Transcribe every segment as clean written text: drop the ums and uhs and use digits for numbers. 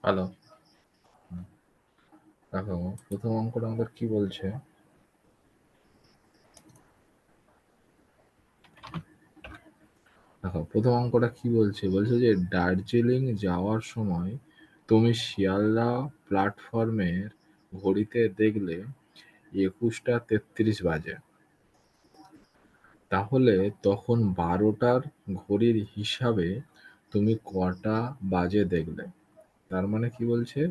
Hello, দেখো প্রথম অঙ্কটা আমাদের কি বলছে? দেখো প্রথম অঙ্কটা কি বলছে? বলছে যে দার্জিলিং যাওয়ার সময় তুমি শিয়ালদা প্ল্যাটফর্মের ঘড়িতে দেখলে 21টা 33 বাজে। তাহলে তখন 12টার ঘড়ির হিসাবে তুমি কটা বাজে দেখলে? তার মানে কি বলছে?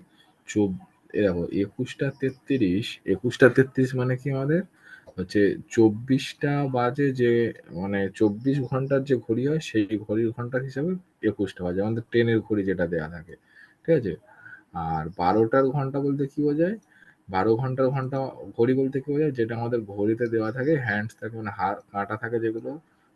দেখো 21টা 33 মানে কি আমাদের হচ্ছে 24টা বাজে, যে মানে 24 ঘন্টার যে ঘড়ি হয় সেই ঘড়ির ঘন্টার হিসাবে 21টা বাজে, আমাদের ট্রেনের ঘড়ি যেটা দেওয়া থাকে, ঠিক আছে? আর 12টার ঘন্টা বলতে কি বোঝায়? 12 ঘন্টার ঘন্টা ঘড়ি বলতে কি বোঝায়? যেটা আমাদের ঘড়িতে দেওয়া থাকে, হ্যান্ডস থাকে, মানে কাঁটা থাকে যেগুলো,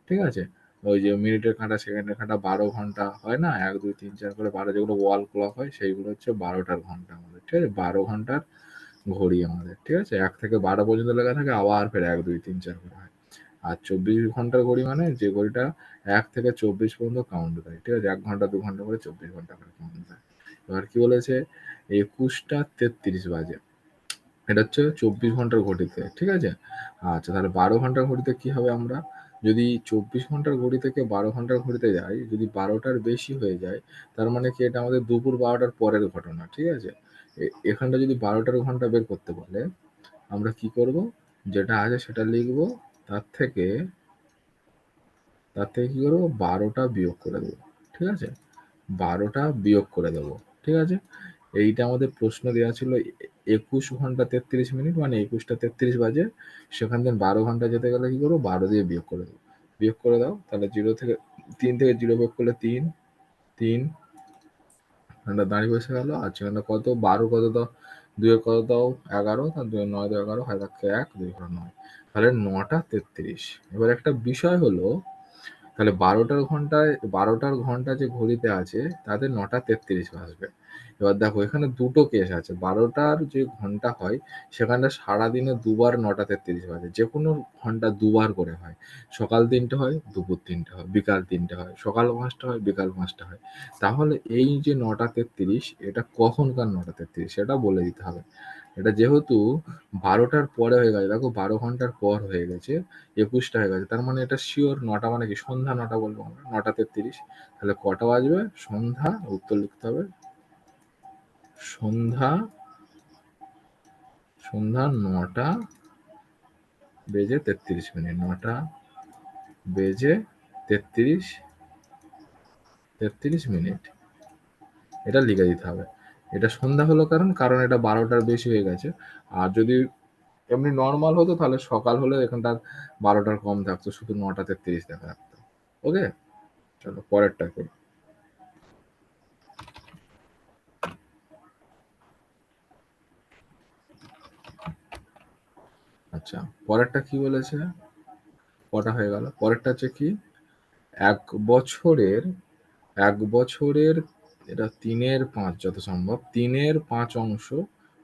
ঠিক আছে? ওই যে মিনিটের কাঁটা, সেকেন্ডের কাঁটা, 12 ঘন্টা হয় না, 1 2 3 4 করে 12, যেগুলো ওয়াল ক্লক হয় সেইগুলো হচ্ছে 12টার ঘন্টা আমাদের, ঠিক আছে? 12 ঘন্টার ঘড়ি আমাদের, ঠিক আছে? 1 থেকে 12 পর্যন্ত লেখা থাকে, আবার ফের 1 2 3 4 করে হয়। আর 24 ঘন্টার ঘড়ি মানে যে ঘড়িটা 1 থেকে 24 পর্যন্ত কাউন্ট দেয়, ঠিক আছে? 1 ঘন্টা 2 ঘন্টা করে 24 ঘন্টা করে কাউন্ট দেয়। এবার কি বলেছে? 21টা 33 বাজে, এটা হচ্ছে 24 ঘন্টার ঘড়িতে, ঠিক আছে? আচ্ছা, তাহলে 12 ঘন্টার ঘড়িতে কি হবে? আমরা যদি 24 ঘন্টার ঘড়ি থেকে 12 ঘন্টার ঘড়িতে যাই, যদি 12টার বেশি হয়ে যায়, তার মানে কি এটা আমাদের দুপুর 12টার পরের ঘটনা, ঠিক আছে? এখানটা যদি 12টার ঘন্টা বের করতে বলে, আমরা কি করব? যেটা আছে সেটা লিখব, তার থেকে কি করবো? 12টা বিয়োগ করে দেবো, ঠিক আছে? 12টা বিয়োগ করে দেবো, ঠিক আছে? এইটা আমাদের প্রশ্ন দেওয়া ছিল 21 ঘন্টা 33 মিনিট, মানে 21টা 33 বাজে। সেখান থেকে 12 ঘন্টা যেতে গেলে কি করবো? 12 দিয়ে বিয়োগ করে দেবো। বিয়োগ করে দাও, তাহলে 3 থেকে 0 বিয়োগ করলে 3, 3 ঘন্টা দাঁড়িয়ে বসে গেল। আর সেখানে কত? 12 কত দাও? 2 এর কত দাও? 11, তার 2 9 2 11, হয় থাকে 1, 2 ঘর 9, তাহলে 9টা 33। এবার একটা বিষয় হলো, তাহলে 12টার ঘন্টা যে ঘড়িতে আছে তাতে 9টা 33 বাজবে। এবার দেখো এখানে দুটো কেস আছে। 12টার যে ঘন্টা হয় সেখানে সারাদিনে দুবার 9টা 33 বাজে। যে কোনো ঘন্টা দুবার করে হয়। সকাল 3টে হয়, দুপুর 3টে হয়, বিকাল 3টে হয়, সকাল 5টা হয়, বিকাল 5টা হয়। তাহলে এই যে 9টা 33 এটা কখনকার 9টা 33 সেটা বলে দিতে হবে। এটা যেহেতু 12টার পরে হয়ে গেছে, দেখো 12 ঘন্টার পর হয়ে গেছে, 21টা হয়ে গেছে, তার মানে এটা শিওর 9টা, মানে কি সন্ধ্যা 9টা বলবো আমরা, 9টা 33। তাহলে কটা বাজবে? সন্ধ্যা, উত্তর লিখতে হবে সন্ধ্যা, 9টা বেজে 33 মিনিট, 9টা বেজে 33 মিনিট, এটা লিখে দিতে হবে। এটা সন্ধ্যা হলো কারণ এটা 12টার বেশি হয়ে গেছে। আর যদি এমনি নর্মাল হতো তাহলে সকাল হলে এখানটা 12টার কম থাকতো, শুধু 9টা 33 দেখা থাকতো। ওকে, চলো পরেরটা করি। আচ্ছা, পরেরটা কি বলেছে? কটা হয়ে গেল? পরেরটা হচ্ছে কি? এক বছরের 1 বছরের, এটা 3/5 যত সম্ভব, 3/5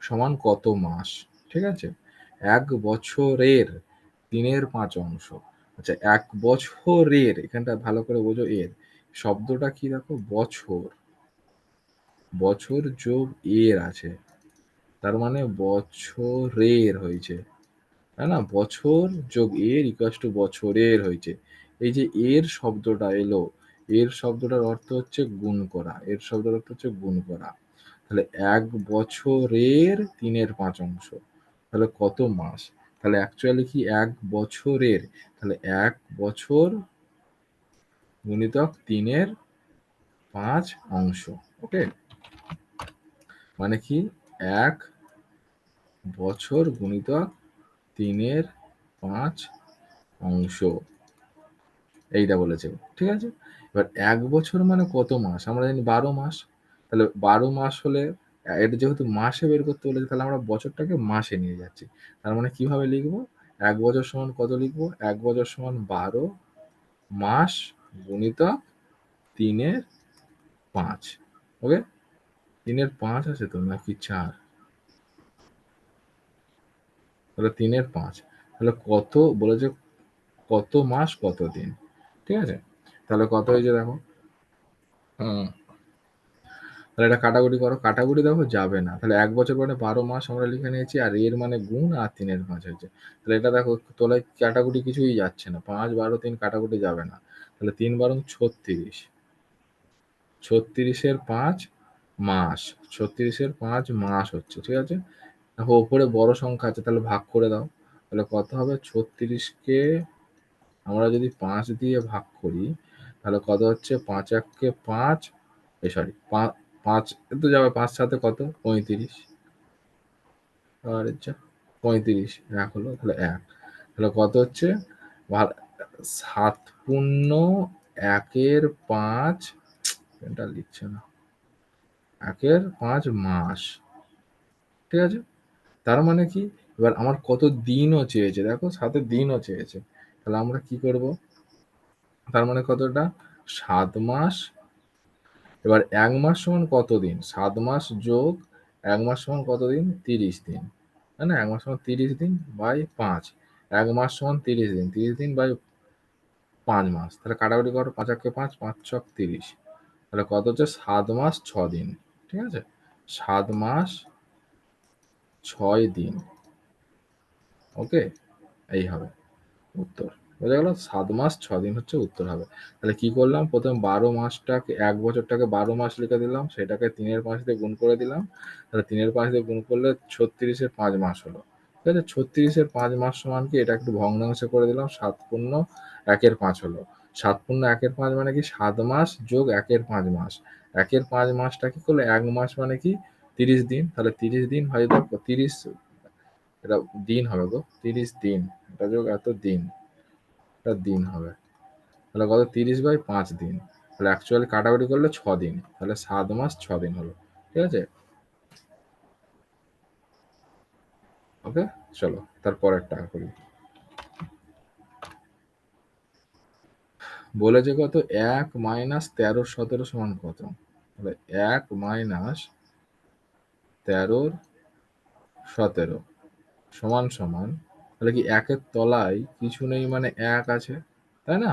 সমান কত মাস? ঠিক আছে? 1 বছরের 3/5। আচ্ছা, 1 বছরের, এখানটা ভালো করে বোঝো, এর শব্দটা কি দেখো? বছর, বছর যোগ এর আছে, তার মানে বছরের হয়েছে, তাই না? বছর যোগ এর ইকুয়ালস টু বছরের হয়েছে। এই যে এর শব্দটা এলো, এর শব্দটার অর্থ হচ্ছে গুণ করা, এর শব্দের অর্থ হচ্ছে গুণ করা। তাহলে 1 বছরের 3/5, তাহলে কত মাস? তাহলে অ্যাকচুয়ালি কি 1 বছরের, তাহলে 1 বছর গুণিতক 3/5। ওকে, মানে কি? 1 বছর গুণিতক 3/5, এইটা বলেছে, ঠিক আছে? এবার 1 বছর মানে কত মাস? আমরা জানি 12 মাস। তাহলে 12 মাস হলে, এটা যেহেতু মাসে বের করতে বলেছে, তাহলে আমরা বছরটাকে মাসে নিয়ে যাচ্ছি। তার মানে কিভাবে লিখবো? 1 বছর সমান কত লিখবো? 1 বছর সমান 12 মাস গুণিতক 3/5। ওকে, 3/5 আছে তো নাকি 4? তাহলে 3/5, তাহলে কত বলেছে? কত মাস কত দিন, ঠিক আছে? তাহলে কত হয়েছে দেখো। তাহলে এটা কাটাকুটি করো, কাটাকুটি দেখো যাবে না, তাহলে 1 বছর মানে 12 মাস আমরা লিখে নিয়েছি, আর এর মানে গুণ আর 3 5 হয়েছে। তাহলে এটা দেখো তোলায় কাটাকুটি কিছুই যাচ্ছে না, 5 12 3 কাটাকুটি যাবে না, তাহলে 3 বারং 36, 36 এর 5 মাস, 36 এর 5 মাস হচ্ছে, ঠিক আছে? দেখো ওপরে বড় সংখ্যা আছে, তাহলে ভাগ করে দাও, তাহলে কত হবে 36 কে আমরা যদি 5 দিয়ে ভাগ করি তাহলে কত হচ্ছে, 5 1 কে 5, সরি 5 তো যাবে, 5 সাথে কত 35, আর আচ্ছা 35 এক হলো, তাহলে 1, তাহলে কত হচ্ছে 7 পূর্ণ 1 5, এটা লিখছে না, 1 5 মাস, ঠিক আছে? তার মানে কি, এবার আমার কত দিনও চেয়েছে, দেখো সাথে দিনও চেয়েছে, তাহলে আমরা কি করব, তার মানে কতটা 7 মাস, এবার 1 মাস সমান কত দিন, 7 মাস যোগ 1 মাস সমান কত দিন, 30 দিন, তাই না? 1 মাস সমান 30 দিন বাই 5, 1 মাস সমান 30 দিন, 30 দিন বাই 5 মাস, তাহলে কাটাকুটি করো, 5 1 5, 5 6 30, তাহলে কত হচ্ছে 7 মাস 6 দিন, ঠিক আছে? 7 মাস 6 দিন, ওকে, এই হবে উত্তর। বোঝা গেল, 7 মাস 6 দিন হচ্ছে উত্তর হবে। তাহলে কি করলাম, প্রথমে 12 মাসটাকে, 1 বছরটাকে 12 মাস লিখে দিলাম, সেটাকে 3 এর 5 দিয়ে গুণ করে দিলাম, তাহলে 3 এর 5 দিয়ে গুণ করলে 36 এর 5 মাস হলো, ঠিক আছে? 36 এর 5 মাস সমান কি, এটা একটু ভগ্নাংশে করে দিলাম, 7 পূর্ণ 1 এর 5 হলো, 7 পূর্ণ 1 এর 5 মানে কি 7 মাস যোগ 1 এর 5 মাস, 1 এর 5 মাসটা কি করলে 1 মাস মানে কি 30 দিন, তাহলে 30 দিন হয় দেখো 30, এটা দিন হবে গো, 30 দিন, এটা যোগ এত দিন, এটা দিন হবে, তাহলে কত 30 বাই 5 দিন, তাহলে অ্যাকচুয়ালি কাটাকুটি করলে 6 দিন, তাহলে 7 মাস 6 দিন হলো, ঠিক আছে? ওকে, চলো তারপরেরটা করি। বলেছে কত, 1 মাইনাস 13 17 সমান কত, তাহলে 1 মাইনাস 13 17 সমান সমান, তাহলে কি 1 এর তলায় কিছু নেই মানে 1 আছে, তাই না?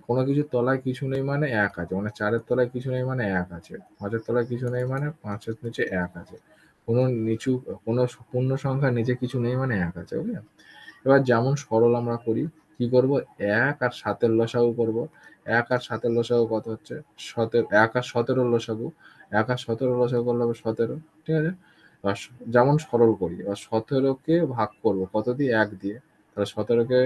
কোনো কিছুর তলায় কিছু নেই মানে 1 আছে, মানে 4 এর তলায় কিছু নেই মানে 1 আছে, 5 এর তলায় কিছু নেই মানে 5 এর নিচে 1 আছে, কোনো নিচু, কোনো পূর্ণ সংখ্যার নিচে কিছু নেই মানে 1 আছে, ওকে? এবার যেমন সরল আমরা করি, কি করব, 1 আর 7 এর লসাগু করব, 1 আর 7 এর লসাগু কত হচ্ছে 17, 1 আর 17 এর লসাগু, 1 আর 17 এর লসাগু করলে হবে 17, ঠিক আছে? এবার যেমন সরল করি, এবার 17 কে ভাগ করব কত দিয়ে, 1 দিয়ে, তাহলে 17 কে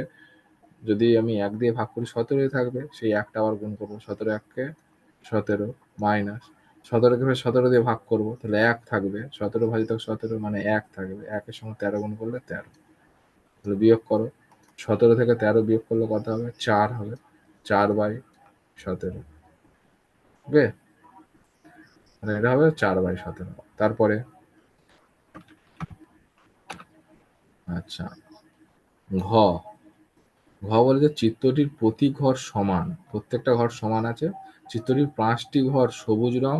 যদি আমি 1 দিয়ে ভাগ করি 17ই থাকবে, সেই 1টা আবার গুণ করব, 17 1 কে 17 মাইনাস 17 কে 17 দিয়ে ভাগ করব, তাহলে 1 থাকবে, 17 ভাজিতক 17 মানে 1 থাকবে, 1 এর সঙ্গে 13 গুণ করলে 13, তাহলে বিয়োগ করো, 17 থেকে 13 বিয়োগ করলে কত হবে, 4 হবে, 4 বাই 17, ওকে, মানে এটা হবে 4 বাই 17। তারপরে আচ্ছা, ঘ, ঘ বলে যে চিত্রটির প্রতি ঘর সমান, প্রত্যেকটা ঘর সমান আছে, চিত্রটির 5টি ঘর সবুজ রং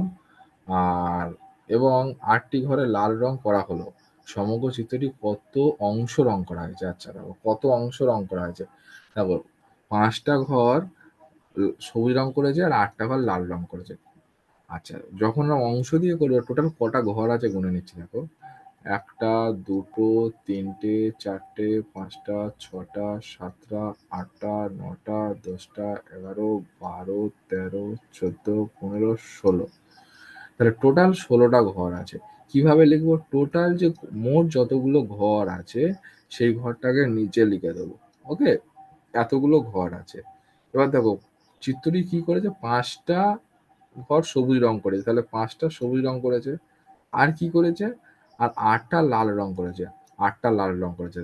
আর এবং 8টি ঘরে লাল রং করা হলো, সমগ্র চিত্রটি কত অংশ রং করা হয়েছে, আচ্ছা দেখো কত অংশ রং করা হয়েছে, দেখো 5টা ঘর সবুজ রং করেছে আর 8টা ঘর লাল রং করেছে, আচ্ছা যখন আমরা অংশ দিয়ে করবো টোটাল কটা ঘর আছে গুনে নিচ্ছি, দেখো 1টা 2টো 3টে 4টে 5টা 6টা 7টা 8টা 9টা 10টা 11 12 13 14 15 16, তাহলে টোটাল 16টা ঘর আছে। কিভাবে লিখবো, টোটাল যে মোট যতগুলো ঘর আছে সেই ঘরটাকে নিচে লিখে দেবো, ওকে, এতগুলো ঘর আছে। এবার দেখো চিত্রটি কি করেছে, 5টা ঘর সবুজ রং করেছে, তাহলে 5টা সবুজ রং করেছে, আর কি করেছে, আর 8টা লাল রং করেছে, 8টা লাল রং করেছে,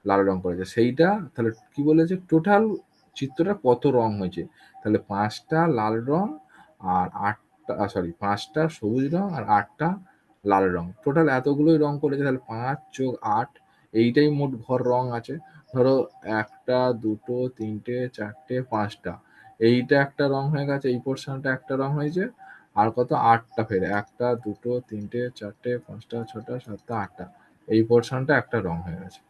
লাল রং করেছে, সেইটা তাহলে কি বলেছে, টোটাল চিত্রটা কত রং হয়েছে, তাহলে 5টা লাল রং আর 8টা, সরি 5টা সবুজ রং আর 8টা লাল রং, টোটাল এতগুলোই রং করেছে, তাহলে 5 যোগ 8, এইটাই মোট ঘর রং আছে। ধরো 1টা 2টো 3টে 4টে 5টা, এইটা একটা রং হয়ে গেছে, এই পোর্শনটা একটা রং হয়েছে, আর কত 8টা, ফের 1টা 2টো 3টে 4টে 5টা 6টা 7টা 8টা, এই পোর্শনটা একটা রং হয়ে গেছে,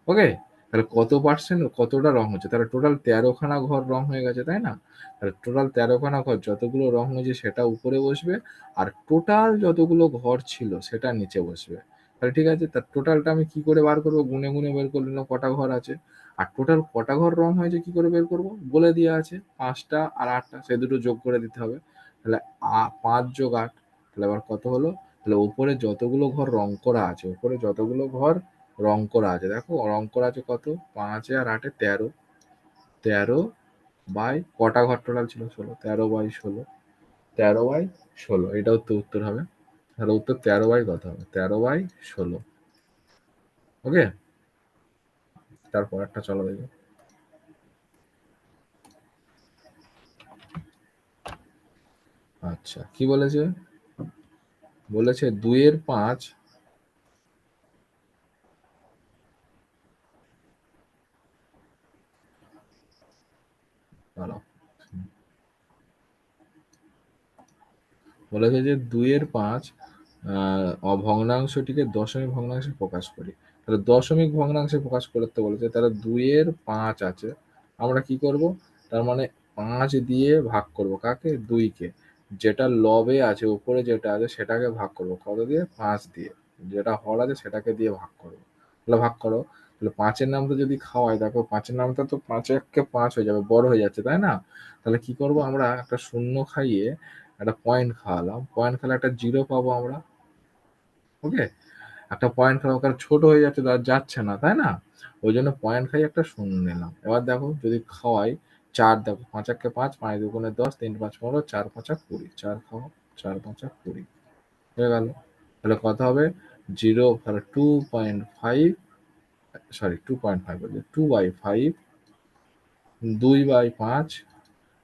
ওকে? তাহলে কত পার্সেন্ট কতটা রং হচ্ছে, তাহলে টোটাল 13খানা ঘর রং হয়ে গেছে, তাই না? তাহলে টোটাল 13খানা ঘর যতগুলো রং হয়েছে সেটা উপরে বসবে, আর টোটাল যতগুলো ঘর ছিল সেটা নিচে বসবে। তাহলে ঠিক আছে, তার টোটালটা আমি কি করে বার করবো? গুনে গুনে বের করে নিলাম কটা ঘর আছে, আর টোটাল কটা ঘর রং হয়েছে কি করে বের করবো? বলে দেওয়া আছে 5টা আর 8টা, সে দুটো যোগ করে দিতে হবে। তাহলে 5 যোগ 8, তাহলে আবার কত হলো? তাহলে উপরে যতগুলো ঘর রং করা আছে, উপরে যতগুলো ঘর রং করা আছে, দেখো রং করা আছে কত, 5 আর 8 13, 13 বাই কটা ঘর টোটাল ছিল? 16, 13/16, 13/16, এটাও তো উত্তর হবে। তাহলে উত্তর 13 বাই কত হবে? 13/16। ওকে, তারপর একটা চলো দেখি। আচ্ছা, কি বলেছে? বলেছে 2/5, দাঁড়াও, বলেছে যে 2/5 ভগ্নাংশটিকে দশমিক ভগ্নাংশে প্রকাশ করি। তাহলে দশমিক ভগ্নাংশে প্রকাশ করতে বলেছে, তাহলে 2/5 আছে, আমরা কি করব? তার মানে 5 দিয়ে ভাগ করব কাকে? 2কে। যেটা লবে আছে, উপরে যেটা আছে সেটাকে ভাগ করব কত দিয়ে? 5 দিয়ে। যেটা হর আছে সেটাকে দিয়ে ভাগ করব। তাহলে ভাগ করো। তাহলে 5-এর নামটা যদি খাওয়াই, দেখো 5-এর নামটা তো 5 1 5 হয়ে যাবে, বড় হয়ে যাচ্ছে, তাই না? তাহলে কি করব আমরা? একটা শূন্য খাইয়ে একটা পয়েন্ট খাওয়ালাম, পয়েন্ট খেলে একটা জিরো পাবো আমরা। ওকে, একটা পয়েন্ট খাওয়া, কারণ ছোট হয়ে যাচ্ছে, তার যাচ্ছে না, তাই না? ওই জন্য পয়েন্ট খাই একটা শূন্য নিলাম। এবার দেখো যদি খাওয়াই 4, দেখো 5 1 5, 5 2 10, 3 5 15, 4 5 20, 4 খাও, 4 5 20 হয়ে গেল। তাহলে কত হবে? জিরো, তাহলে 2.5, সরি 2.5 বলছি, 2/5, 2/5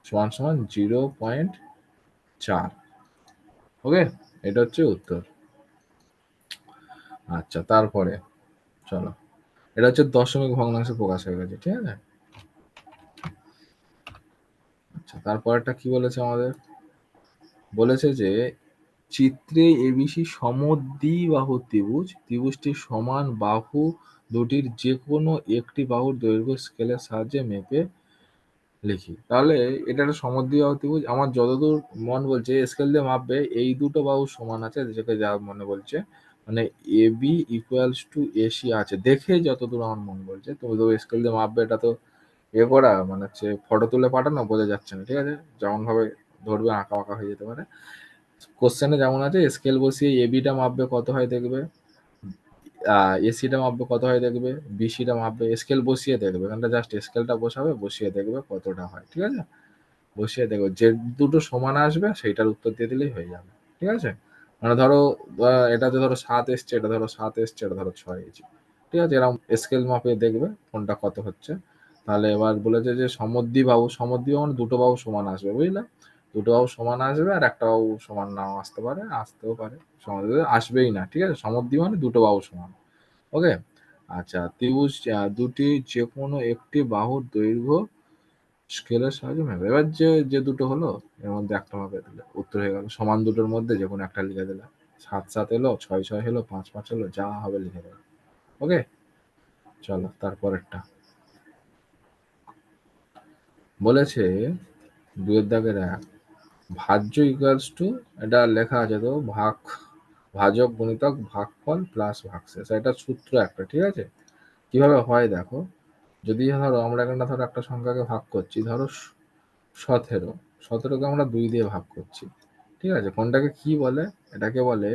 সমান সমান 0.4। ওকে, এটা হচ্ছে উত্তর। আচ্ছা, তারপরে চলো, এটা হচ্ছে দশমিক ভগ্নাংশে প্রকাশ হয়ে গেছে, ঠিক আছে? আচ্ছা, তারপরেরটা কি বলেছে আমাদের? বলেছে যে চিত্রে এবিসি সমদ্বিবাহু ত্রিভুজ, ত্রিভুজটির সমান বাহু দুটির যে কোনো একটি বাহুর দৈর্ঘ্য স্কেলের সাহায্যে মেপে লিখি। তাহলে এটা একটা সমদ্বিবাহু ত্রিভুজ, আমার যতদূর মন বলছে স্কেল দিয়ে মাপবে এই দুটো বাহু সমান আছে, যেটা যা মনে বলছে, মানে A B equals to AC আছে, দেখে যতদূর আমার মন বলছে। তুমি তো স্কেল দিয়ে মাপবে, এটা তো করা মানে হচ্ছে ফটো তুলে পাঠানো, বোঝা যাচ্ছে না, ঠিক আছে? যেমন ভাবে ধরবে আঁকা বাঁকা হয়ে যেতে পারে। কোশ্চেনে যেমন আছে স্কেল বসিয়ে এবিটা মাপবে কত হয় দেখবে, এসিটা মাপবে কত হয় দেখবে, বিসিটা মাপবে, স্কেল বসিয়ে দেখবে, এখানটা জাস্ট স্কেলটা বসাবে, বসিয়ে দেখবে কতটা হয়, ঠিক আছে? বসিয়ে দেখবে, যে দুটো সমান আসবে সেইটার উত্তর দিয়ে দিলেই হয়ে যাবে, ঠিক আছে? মানে ধরো এটাতে ধরো 7 এসছে, এটা ধরো 7 এসছে, এটা ধরো 6 এসছে, ঠিক আছে? এরকম স্কেল মাপে দেখবে কোনটা কত হচ্ছে। তাহলে এবার বলেছে যে সমদ্বিবাহু, সমদ্বিবাহু মানে দুটো বাহু সমান আসবে, বুঝলে? দুটো বাহু সমান আসবে, আর একটা বাহু সমান নাও আসতে পারে, আসতেও পারে, সমদ্বিবাহু আসবেই না, ঠিক আছে? সমদ্বিবাহু মানে দুটো বাহু সমান। ওকে, আচ্ছা, ত্রিভুজ দুটি যে কোনো একটি বাহুর দৈর্ঘ্য স্কেলের সাহায্যে মেপে। এবার যে যে দুটো হলো এর মধ্যে একটা মাপে দিলে উত্তর হয়ে গেল। সমান দুটোর মধ্যে যে কোনো একটা লিখে দিলে, 7 7 এলো, 6 6 এলো, 5 5 এলো, যা হবে লিখে দেবে। ওকে, চলো তারপরেরটা। বলেছে 2 এর দাগের 1, ভাজ্য ইকুয়ালস টু, এটা লেখা আছে তো, ভাজক গুণিতক ভাগফল প্লাস ভাগশেষ, এটা সূত্র একটা, ঠিক আছে? কিভাবে হয় দেখো, যদি ধরো আমরা এখানটা ধরো একটা সংখ্যাকে ভাগ করছি, ধরো 17, 17কে আমরা 2 দিয়ে ভাগ করছি, ঠিক আছে? কোনটাকে কি বলে? এটাকে বলে,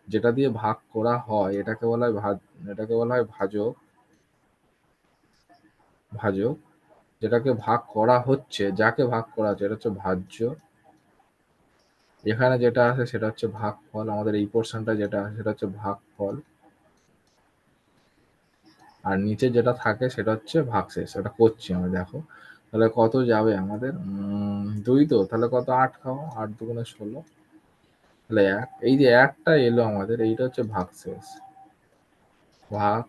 যেটা দিয়ে ভাগ করা হয় এটাকে বলা হয় এটাকে বলা হয় ভাজক। ভাজক, যেটাকে ভাগ করা হচ্ছে, যাকে ভাগ করা হচ্ছে, এটা হচ্ছে ভাজ্য। এখানে যেটা আছে সেটা হচ্ছে ভাগফল, আমাদের এই পোর্শনটা যেটা আছে সেটা হচ্ছে ভাগফল, আর নিচে যেটা থাকে সেটা হচ্ছে ভাগশেষ। এটা করছি আমি, দেখো তাহলে কত যাবে আমাদের, 2 তো, তাহলে কত, 8 খাও, 8 2 16, তাহলে 1, এই যে একটা এলো আমাদের, এইটা হচ্ছে ভাগশেষ, ভাগ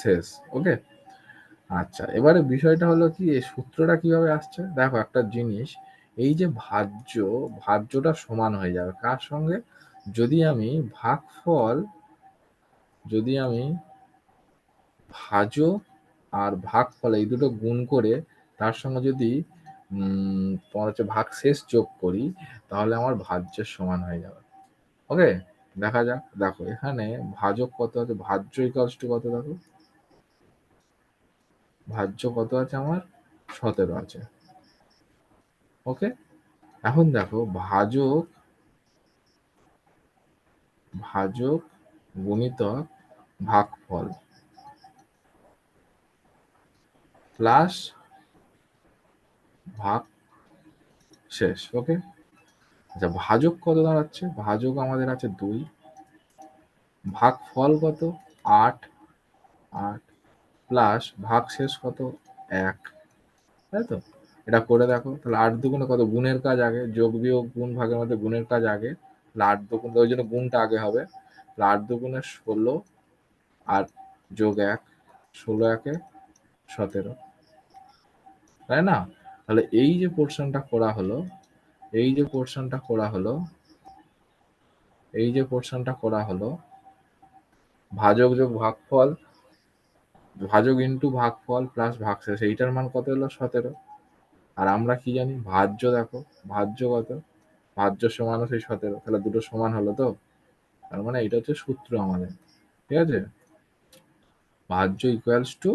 শেষ। ওকে, আচ্ছা, এবারে বিষয়টা হলো কি, এই সূত্রটা কিভাবে আসছে দেখো, একটা জিনিস, এই যে ভাজ্যটা সমান হয়ে যাবে কার সঙ্গে? যদি আমি ভাগফল, যদি আমি ভাজক আর ভাগফল এই দুটো গুণ করে তার সঙ্গে যদি তোমার হচ্ছে ভাগশেষ যোগ করি, তাহলে আমার ভাজ্যের সমান হয়ে যাবে। ওকে, দেখা যাক। দেখো এখানে ভাজক কত আছে, ভাজ্য ইকুয়ালস টু কত, দেখো ভাজ্য কত আছে আমার 17 আছে। ওকে, এখন দেখো ভাজক ভাজক গুণিতক ভাগফল প্লাস ভাগ শেষ। ওকে, আচ্ছা ভাজক কত দাঁড়াচ্ছে, ভাজক আমাদের আছে 2, ভাগফল কত 8, 8 প্লাস ভাগ শেষ কত 1, তাই তো? এটা করে দেখো, তাহলে 8 দুগুণে কত, গুণের কাজ আগে, যোগ বিয়োগ গুণ ভাগের মধ্যে গুণের কাজ আগে, তাহলে 8 দুগুণ, ওই জন্য গুণটা আগে হবে। তাহলে 8 দুগুণে 16 আর যোগ 1, 16 একে 17, তাই না? তাহলে এই যে পোর্শনটা করা হলো, এই যে পোর্শনটা করা হলো, এই যে পোর্শনটা করা হলো, ভাজক যোগ ভাগফল, ভাজক ইন্টু ভাগফল প্লাস ভাগশেষ, এইটার মান কত হলো 17। আর আমরা কি জানি ভাজ্য, দেখো ভাজ্য কত, ভাজ্য সমান সেই 17, তাহলে দুটো সমান হলো তো। তার মানে এটা হচ্ছে সূত্র আমাদের, ঠিক আছে? ভাজ্য ইকুয়ালস টু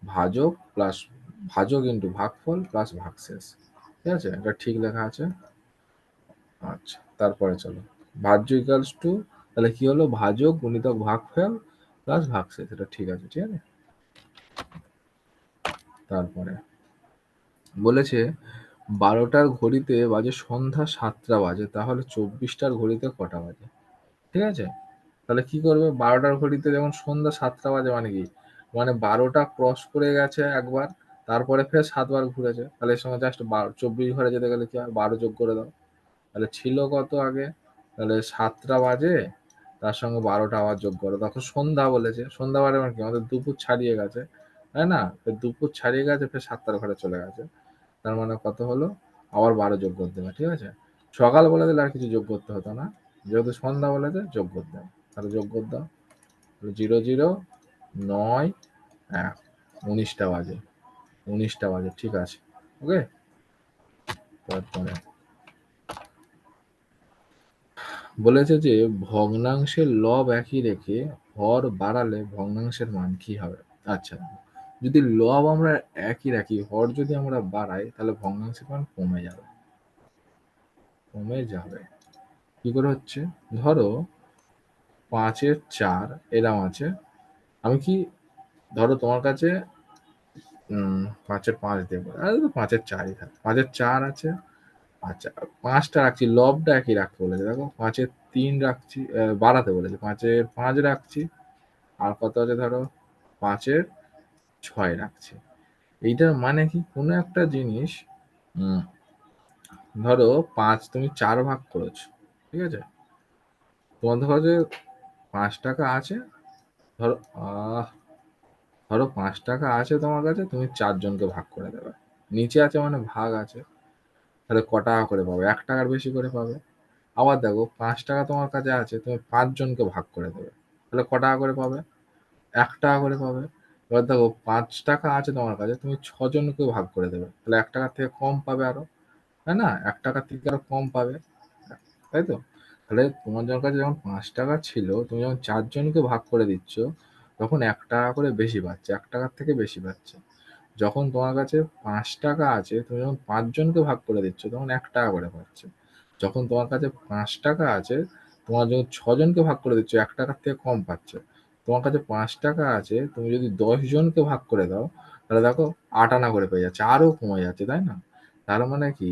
ভাজক প্লাস ভাজক ইন্টু ভাগফল প্লাস ভাগশেষ, ঠিক আছে? এটা ঠিক লেখা আছে। আচ্ছা, তারপরে চলো ভাজ্য ইকুয়ালস টু, তাহলে কি হলো, ভাজক গুণিতক ভাগফল প্লাস ভাগশেষ, এটা ঠিক আছে, ঠিক আছে? তারপরে বলেছে 12টার ঘড়িতে বাজে সন্ধ্যা 7টা বাজে, তাহলে 24টার ঘড়িতে কটা বাজে? ঠিক আছে, তাহলে কি করবে, 12টার ঘড়িতে যখন সন্ধ্যা 7টা বাজে মানে কি, মানে 12টা ক্রস করে গেছে একবার, তারপরে ফের 7বার ঘুরেছে, তাহলে এর সঙ্গে জাস্ট 24 ঘরে যেতে গেলে কি হয়, 12 যোগ করে দাও। তাহলে ছিল কত আগে, তাহলে 7টা বাজে, তার সঙ্গে 12টা আবার যোগ করো, তখন সন্ধ্যা বলেছে, সন্ধ্যা বাজে মানে কি, আমাদের দুপুর ছাড়িয়ে গেছে, তাই না? দুপুর ছাড়িয়ে গেছে, ফের 7টার ঘরে চলে গেছে, তার মানে কত হলো, আবার 12 যোগ করতে হবে, ঠিক আছে? সকাল বলে দিলে আর কিছু যোগ করতে হতো না, যেহেতু সন্ধ্যা বলে দেয় যোগ করতে হবে, তাহলে যোগ করে দাও। 0, 0, 9, 1, 19টা বাজে, 19টা বাজে, ঠিক আছে। ওকে, তারপরে বলেছে যে ভগ্নাংশের লব একই রেখে হর বাড়ালে ভগ্নাংশের মান কি হবে? আচ্ছা, যদি লব আমরা একই রাখি, হর যদি আমরা বাড়াই, তাহলে ভগ্নাংশের মান কমে যাবে, কমে যাবে। কি করে হচ্ছে, ধরো 5-এর 4 এরম আছে, আমি কি, ধরো তোমার কাছে 5-এর 5 দেবো, আরে তো 5-এর 4ই থাকে, 5-এর 4 আছে। আচ্ছা, 5টা রাখছি, লবটা একই রাখতে বলেছে, দেখো 5-এর 3 রাখছি, বাড়াতে বলেছে, 5-এর 5 রাখছি, আর কত আছে ধরো 5-এর 6 রাখছি। এইটার মানে কি, কোনো একটা জিনিস, উম, ধরো 5 তুমি 4 ভাগ করেছো, ঠিক আছে? তোমার কাছে 5 টাকা আছে, ধরো ধরো 5 টাকা আছে তোমার কাছে, তুমি 4জনকে ভাগ করে দেবে, নিচে আছে মানে ভাগ আছে, তাহলে ক টাকা করে পাবে, 1 টাকার বেশি করে পাবে। আবার দেখো 5 টাকা তোমার কাছে আছে, তুমি 5জনকে ভাগ করে দেবে, তাহলে ক টাকা করে পাবে, 1 টাকা করে পাবে। এবার দেখো 5 টাকা আছে তোমার কাছে, তুমি 6জনকে ভাগ করে দেবে, তাহলে 1 টাকার থেকে কম পাবে আরো, তাই না? 1 টাকার থেকে আরো কম পাবে, তাই তো? তাহলে তোমার কাছে যখন 5 টাকা ছিল, তুমি যখন 4জনকে ভাগ করে দিচ্ছ, তখন 1 টাকা করে বেশি পাচ্ছে, 1 টাকার থেকে বেশি পাচ্ছে। যখন তোমার কাছে 5 টাকা আছে, তুমি যখন 5জনকে ভাগ করে দিচ্ছ, তখন 1 টাকা করে পাচ্ছে। যখন তোমার কাছে 5 টাকা আছে, তোমার যখন 6জনকে ভাগ করে দিচ্ছ, 1 টাকার থেকে কম পাচ্ছে। তোমার কাছে 5 টাকা আছে, তুমি যদি 10জনকে ভাগ করে দাও, তাহলে দেখো 8 আনা করে পেয়ে যাচ্ছে, আরো কমে যাচ্ছে, তাই না? তার মানে কি,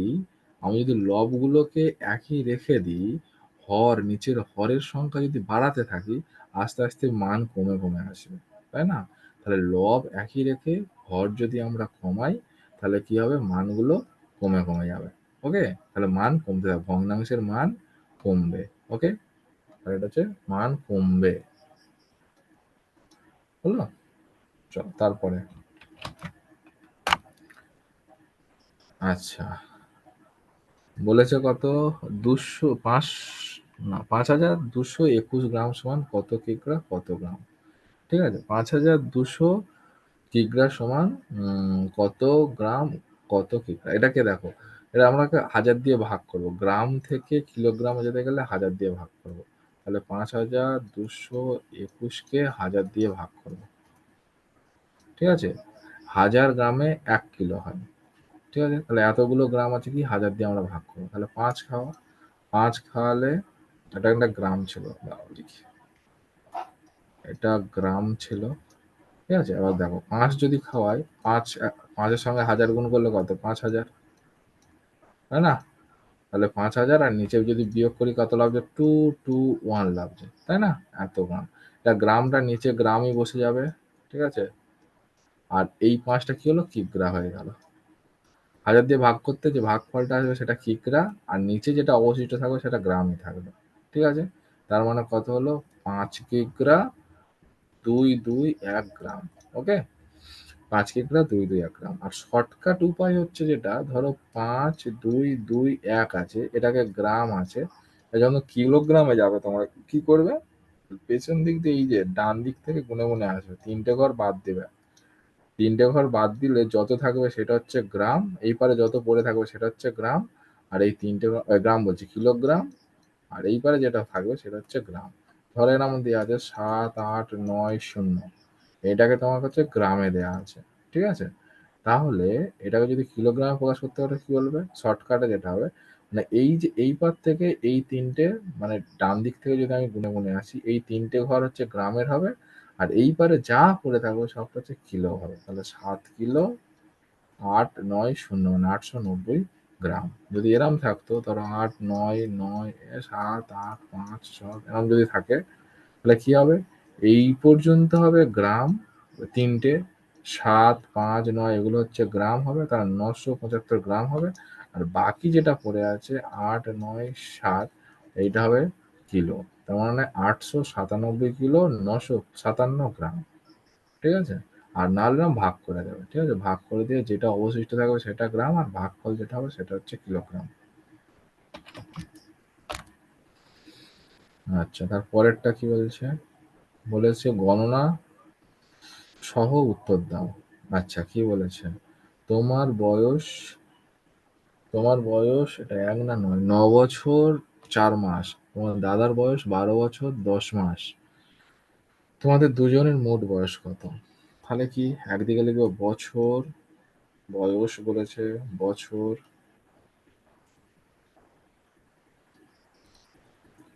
আমি যদি লবগুলোকে একই রেখে দিই, নিচের হরের সংখ্যা যদি বাড়াতে থাকি, আস্তে আস্তে মান কমে কমে আসবে, তাই না? তাহলে লব একই রেখে হর যদি আমরা কমাই, তাহলে কি হবে, মানগুলো কমে কমে যাবে। ওকে, তাহলে মান কমতে থাকবে, ভগ্নাংশের মান কমবে। ওকে, আর এটা হচ্ছে মান কমবে, হলো? চল তারপরে, আচ্ছা বলেছে কত, 5221 গ্রাম সমান কত কিগ্রা কত গ্রাম? ঠিক আছে, 5221 কিগ্রা সমান কত গ্রাম কত কিগ্রা। এটাকে দেখো, এটা আমরা হাজার দিয়ে ভাগ করব, গ্রাম থেকে কিলোগ্রামে যেতে গেলে হাজার দিয়ে ভাগ করব। তাহলে 5221কে হাজার দিয়ে ভাগ করব, ঠিক আছে? 1000 গ্রামে 1 কিলো হয়, ঠিক আছে? তাহলে এতগুলো গ্রাম আছে, কি হাজার দিয়ে আমরা ভাগ করবো, তাহলে 5 খাওয়া, 5 খাওয়ালে, এটা একটা গ্রাম ছিল, দাঁড়াও লিখি। এটা গ্রাম ছিল, ঠিক আছে? এবার দেখো 5 যদি খাওয়াই, 5 এর সঙ্গে 1000 গুণ করলে কত? 5000, তাই না? তাহলে 5000, আর নিচে যদি বিয়োগ করি কত লাভছে? 221 লাভছে, তাই না? এত গ্রাম। এটা গ্রামটা নিচে গ্রামই বসে যাবে, ঠিক আছে? আর এই 5টা কি হলো? কিগ্রা হয়ে গেল। 1000 দিয়ে ভাগ করতে যে ভাগফলটা আসবে সেটা কিগ্রা, আর নিচে যেটা অবশিষ্ট থাকবে সেটা গ্রামই থাকবে, ঠিক আছে? তার মানে কত হলো? 5 কিগ্রা 221 গ্রাম। ওকে, 5 কিগ্রা 221 গ্রাম। আর শর্টকাট উপায় হচ্ছে যেটা, ধরো 5221 আছে, এটাকে গ্রাম আছে, যখন কিলোগ্রামে যাবে তোমরা কি করবে? পেছন দিক দিয়ে এই যে ডান দিক থেকে গুনে গুনে আসবে, 3টে ঘর বাদ দিবে। 3টে ঘর বাদ দিলে যত থাকবে সেটা হচ্ছে গ্রাম, এই পারে যত পড়ে থাকবে সেটা হচ্ছে গ্রাম, আর এই 3টে গ্রাম বলছি, কিলোগ্রাম, আর এই পারে যেটা থাকবে সেটা হচ্ছে গ্রাম। ধরে এর মধ্যে দেওয়া আছে 7890, এটাকে তোমার কাছে গ্রামে দেওয়া আছে, ঠিক আছে? তাহলে এটাকে যদি কিলোগ্রামে প্রকাশ করতে পারে কি বলবে? শর্টকাটে যেটা হবে, মানে এই যে এই পার থেকে এই 3টে, মানে ডান দিক থেকে যদি আমি গুনে গুনে আসি, এই 3টে ঘর হচ্ছে গ্রামের হবে, আর এই পারে যা পড়ে থাকবে সবটা হচ্ছে কিলো হবে। তাহলে 7 কিলো 890, মানে 890 গ্রাম। যদি এরম থাকতো, ধরো 899 7 8 5 6 এরম যদি থাকে, তাহলে কি হবে? এই পর্যন্ত হবে গ্রাম 3টে, 7 5 9 এগুলো হচ্ছে গ্রাম হবে, কারণ 975 গ্রাম হবে। আর বাকি যেটা পড়ে আছে 8 9 7, এইটা হবে কিলো। তার মানে 897 কিলো 957 গ্রাম, ঠিক আছে? আর নাহলে ভাগ করে দেবে, ঠিক আছে? ভাগ করে দিয়ে যেটা অবশিষ্ট থাকবে সেটা গ্রাম, আর ভাগফল যেটা হবে সেটা হচ্ছে কিলোগ্রাম। আচ্ছা, তারপরেরটা কি বলছে? বলেছে গণনা সহ উত্তর দাও। আচ্ছা, কি বলেছে? তোমার বয়স, এটা 1 না 9, 9 বছর 4 মাস। তোমার দাদার বয়স 12 বছর 10 মাস। তোমাদের দুজনের মোট বয়স কত? তাহলে কি একদিকে লিখবো বছর, বয়স বলেছে বছর,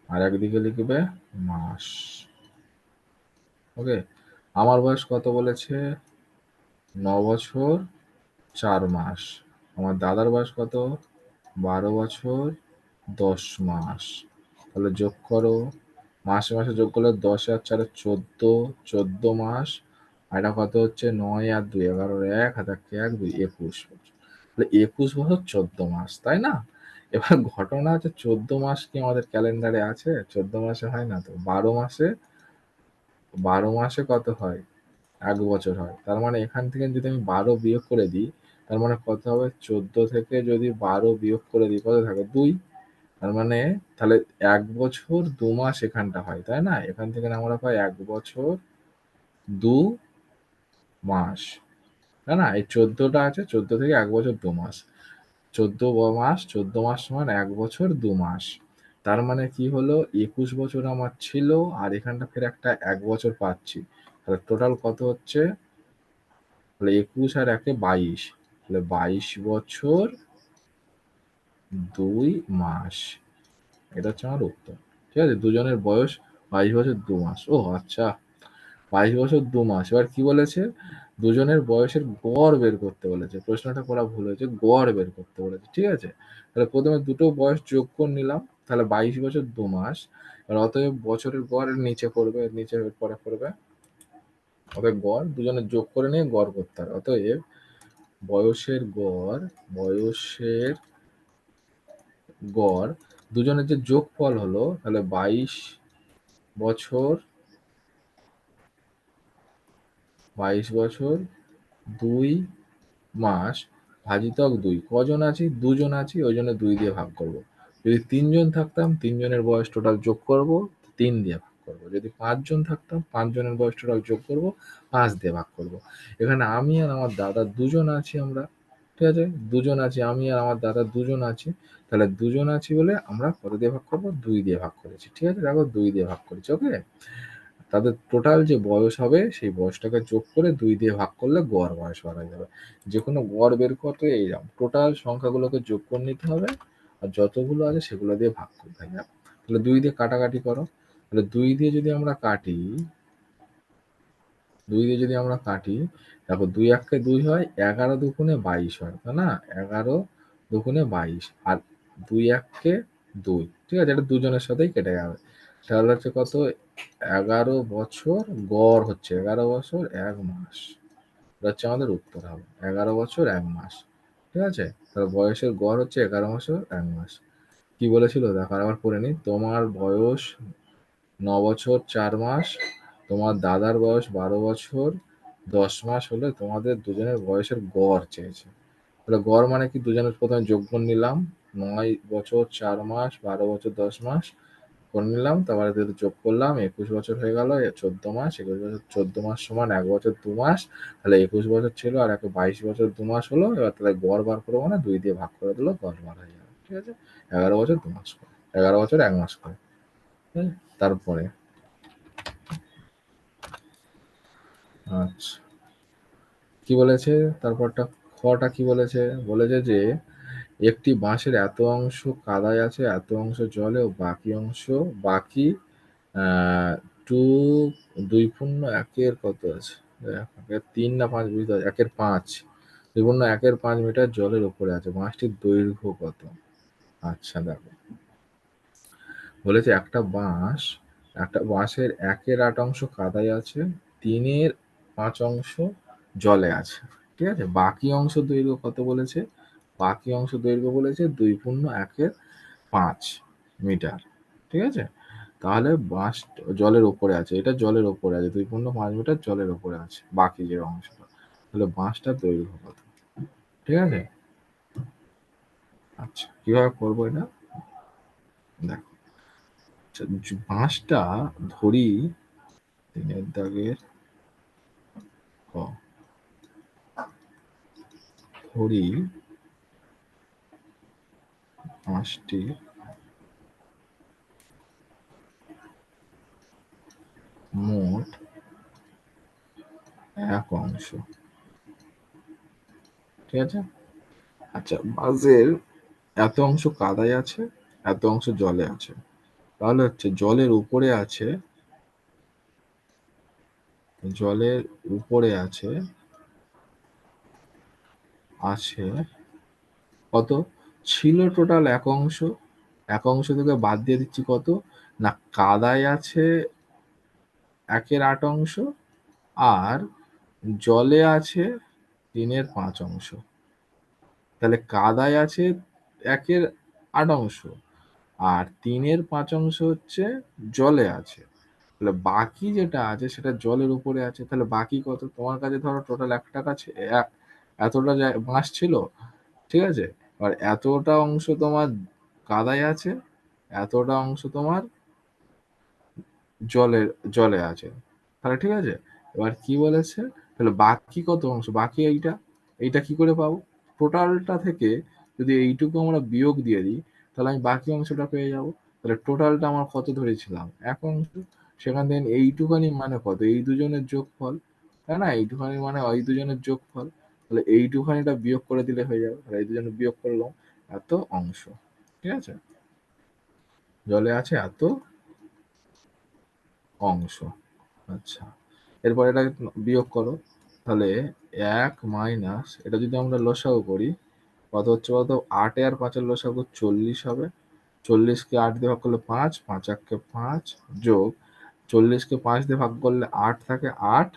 আর একদিকে লিখবে মাস। ওকে, আমার বয়স কত বলেছে? 9 বছর 4 মাস। আমার দাদার বয়স কত? 12 বছর 10 মাস। তাহলে যোগ করো, মাসে মাসে যোগ করলে 10 আর 4 14, 14 মাস। আর এটা কত হচ্ছে? 9 আর 2 11, 1 হাতে 1 2 21 বছর। তাহলে 21 বছর 14 মাস, তাই না? এবার ঘটনা হচ্ছে 14 মাস কি আমাদের ক্যালেন্ডারে আছে? 14 মাসে হয় না তো। 12 মাসে, 12 মাসে কত হয়? 1 বছর হয়। তার মানে এখান থেকে যদি আমি 12 বিয়োগ করে দিই, তার মানে কত হবে? 14 থেকে যদি 12 বিয়োগ করে দিই কত থাকে? 2। তার মানে তাহলে 1 বছর 2 মাস এখানটা হয়, তাই না? এখান থেকে আমরা পাই 1 বছর 2 মাস, তাই না? এই 14টা আছে, 14 থেকে 1 বছর 2 মাস, 14 মাস, 14 মাস সমান 1 বছর 2 মাস। তার মানে কি হলো? 21 বছর আমার ছিল, আর এখানটা ফের একটা 1 বছর পাচ্ছি। তাহলে টোটাল কত হচ্ছে? তাহলে 21 আর 1 22, তাহলে 22 বছর 2 মাস। এটা হচ্ছে আমার উত্তর, ঠিক আছে? দুজনের বয়স 22 বছর 2 মাস। ও আচ্ছা, 22 বছর 2 মাস। এবার কি বলেছে? দুজনের বয়সের গড় বের করতে বলেছে। প্রশ্নটা করা ভুল হয়েছে, গড় বের করতে বলেছে, ঠিক আছে? তাহলে প্রথমে দুটো বয়স যোগ করে নিলাম, তাহলে 22 বছর 2 মাস। আর অতএব বছরের গড় এর নিচে করবে, এর নিচে পরে করবে, অতএব গড় দুজনের যোগ করে নিয়ে গড় করতে হবে। অতএব বয়সের গড়, গড় দুজনের যে যোগফল হলো, তাহলে 22 বছর 22 বছর 2 মাস ভাজিতক 2। কজন আছি? দুজন আছি, ওই জন্য 2 দিয়ে ভাগ করব। যদি 3 জন থাকতাম, 3 জনের বয়স টোটাল যোগ করব, 3 দিয়ে ভাগ করব। যদি 5 জন থাকতাম 5 জনের বয়স টোটাল যোগ করব, 5 দিয়ে ভাগ করব। এখানে আমি আর আমার দাদা দুজন আছি আমরা, ঠিক আছে? দুজন আছি, আমি আর আমার দাদা দুজন আছি। তাহলে দুজন আছি বলে আমরা কত দিয়ে ভাগ করব? 2 দিয়ে ভাগ করেছি, ঠিক আছে? দেখো 2 দিয়ে ভাগ করেছি, ওকে? তাদের টোটাল যে বয়স হবে সেই বয়সটাকে যোগ করে 2 দিয়ে ভাগ করলে গড় বয়স বার হয়ে যাবে। যেকোনো গড় বের করতে এইরকম টোটাল সংখ্যাগুলোকে যোগ করে নিতে হবে, আর যতগুলো আছে সেগুলো দিয়ে ভাগ করতে হবে। তাহলে 2 দিয়ে কাটাকাটি করো। তাহলে 2 দিয়ে যদি আমরা কাটি, 2 দিয়ে যদি আমরা কাটি, দেখো 2 এককে 2 হয়, 11 দুগুণে 22 হয়, তাই না? 11 দুগুণে 22 আর 2 এককে 2, ঠিক আছে? এটা দুজনের সাথেই কেটে যাবে। তাহলে হচ্ছে কত? 11 বছর গড় হচ্ছে 11 বছর 1 মাস। এটা হচ্ছে আমাদের উত্তর হবে 11 বছর 1 মাস, ঠিক আছে? তাহলে বয়সের গড় হচ্ছে 11 বছর 1 মাস। কি বলেছিল দেখো আবার পড়ে নি। তোমার বয়স 9 বছর 4 মাস, তোমার দাদার বয়স 12 বছর 10 মাস হলে তোমাদের দুজনের বয়সের গড় চেয়েছে। তাহলে গড় মানে কি? দুজনের প্রথমে যোগফল নিলাম, 9 বছর 4 মাস 12 বছর 10 মাস করে নিলাম, তারপরে যদি যোগ করলাম 21 বছর হয়ে গেল, 14 মাস, 21 বছর 14 মাস সমান 1 বছর 2 মাস, তাহলে 21 বছর ছিল আর 22 বছর 2 মাস হলো। এবার তাহলে গড় বার করবো, মানে 2 দিয়ে ভাগ করে দিলেও গড় বার হয়ে যাবে, ঠিক আছে? 11 বছর 2 মাস করে, 11 বছর 1 মাস করে। তারপরে আচ্ছা কি বলেছে তারপরটা? খটা কি বলেছে? বলেছে যে একটি বাঁশের এত অংশ কাদায় আছে, এত অংশ জলে ও বাকি টু 2.1 কত আছে? 3 না 5 বুঝতে পারছি, 1/5 2.1 মিটার জলের উপরে আছে। বাঁশটির দৈর্ঘ্য কত? আচ্ছা দেখো, বলেছে একটা বাঁশের 1/8 অংশ কাদায় আছে, 3/5 অংশ জলে আছে, ঠিক আছে? বাকি অংশ দৈর্ঘ্য কত বলেছে? বাকি অংশ দৈর্ঘ্য বলেছে 2.1/5 মিটার, ঠিক আছে? তাহলে বাঁশ জলের উপরে আছে, এটা জলের উপরে আছে, 2.5 মিটার জলের উপরে আছে বাকি যে অংশটা। তাহলে বাঁশটার দৈর্ঘ্য কত? ঠিক আছে? আচ্ছা কিভাবে করবো এটা দেখো। আচ্ছা, বাঁশটা ধরি, 3 দাগের ক, ধরি বাঁশটি মোট 1 অংশ, ঠিক আছে? আচ্ছা বাঁশের এত অংশ কাদায় আছে, এত অংশ জলে আছে, তাহলে হচ্ছে জলের উপরে আছে আছে কত? ছিল টোটাল 1 অংশ, 1 অংশ থেকে বাদ দিয়ে দিচ্ছি কত? না কাদায় আছে 1/8 অংশ, আর জলে আছে 3/5 অংশ। তাহলে কাদায় আছে 1/8 অংশ, আর 3/5 অংশ হচ্ছে জলে আছে। তাহলে বাকি যেটা আছে সেটা জলের উপরে আছে। তাহলে বাকি কত? তোমার কাছে ধরো টোটাল 1 টাকা এতটা বাঁশ ছিল, ঠিক আছে? আর এতটা অংশ তোমার কাদায় আছে, এতটা অংশ তোমার জলে জলে আছে, তাহলে ঠিক আছে? এবার কি বলেছে? তাহলে বাকি কত অংশ? বাকি এইটা কি করে পাবো? টোটালটা থেকে যদি এইটুকু আমরা বিয়োগ দিয়ে দিই, তাহলে আমি বাকি অংশটা পেয়ে যাবো। তাহলে টোটালটা আমার কত ধরেছিলাম? 1 অংশ। সেখান থেকে এইটুখানি মানে কত? এই দুজনের যোগফল, তাই না? এইটুখানি মানে ওই দুজনের যোগফল। তাহলে এইটুখানিটা বিয়োগ করে দিলে হয়ে যাবে। তাহলে এই দুজনের বিয়োগ করলাম, এত অংশ, ঠিক আছে? জলে আছে এত অংশ। আচ্ছা এরপর এটা বিয়োগ করো। তাহলে 1 মাইনাস এটা যদি আমরা লসাগু করি, কত হচ্ছে বলতো? 8 আর 5 এর লসাগু 40 হবে। 40 কে 8 দিয়ে ভাগ করলে 5, 5 একে 5 যোগ 40 কে 5 দিয়ে ভাগ করলে 8 থাকে 8,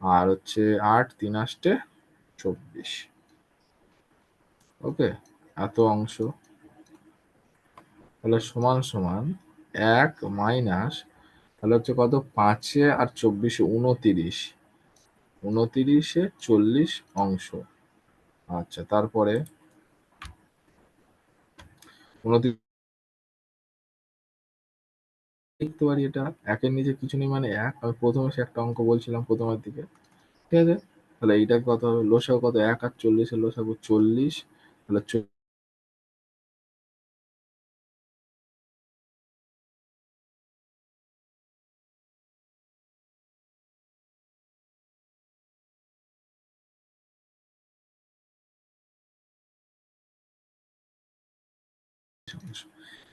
আর হচ্ছে 8 3 আষ্টে 24, ওকে? এত অংশ। তাহলে সমান সমান 1 মাইনাস, তাহলে হচ্ছে কত? 5 আর 24 29, 29-এ 40 অংশ। আচ্ছা তারপরে 29 লিখতে পারি এটা একের নিচে কিছু নেই মানে এক। আমি প্রথমে সে একটা অঙ্ক বলছিলাম প্রথমের দিকে, ঠিক আছে? তাহলে এইটা কত হবে, লসাগু কত, 1 আর 40 এর লসাগু 40, তাহলে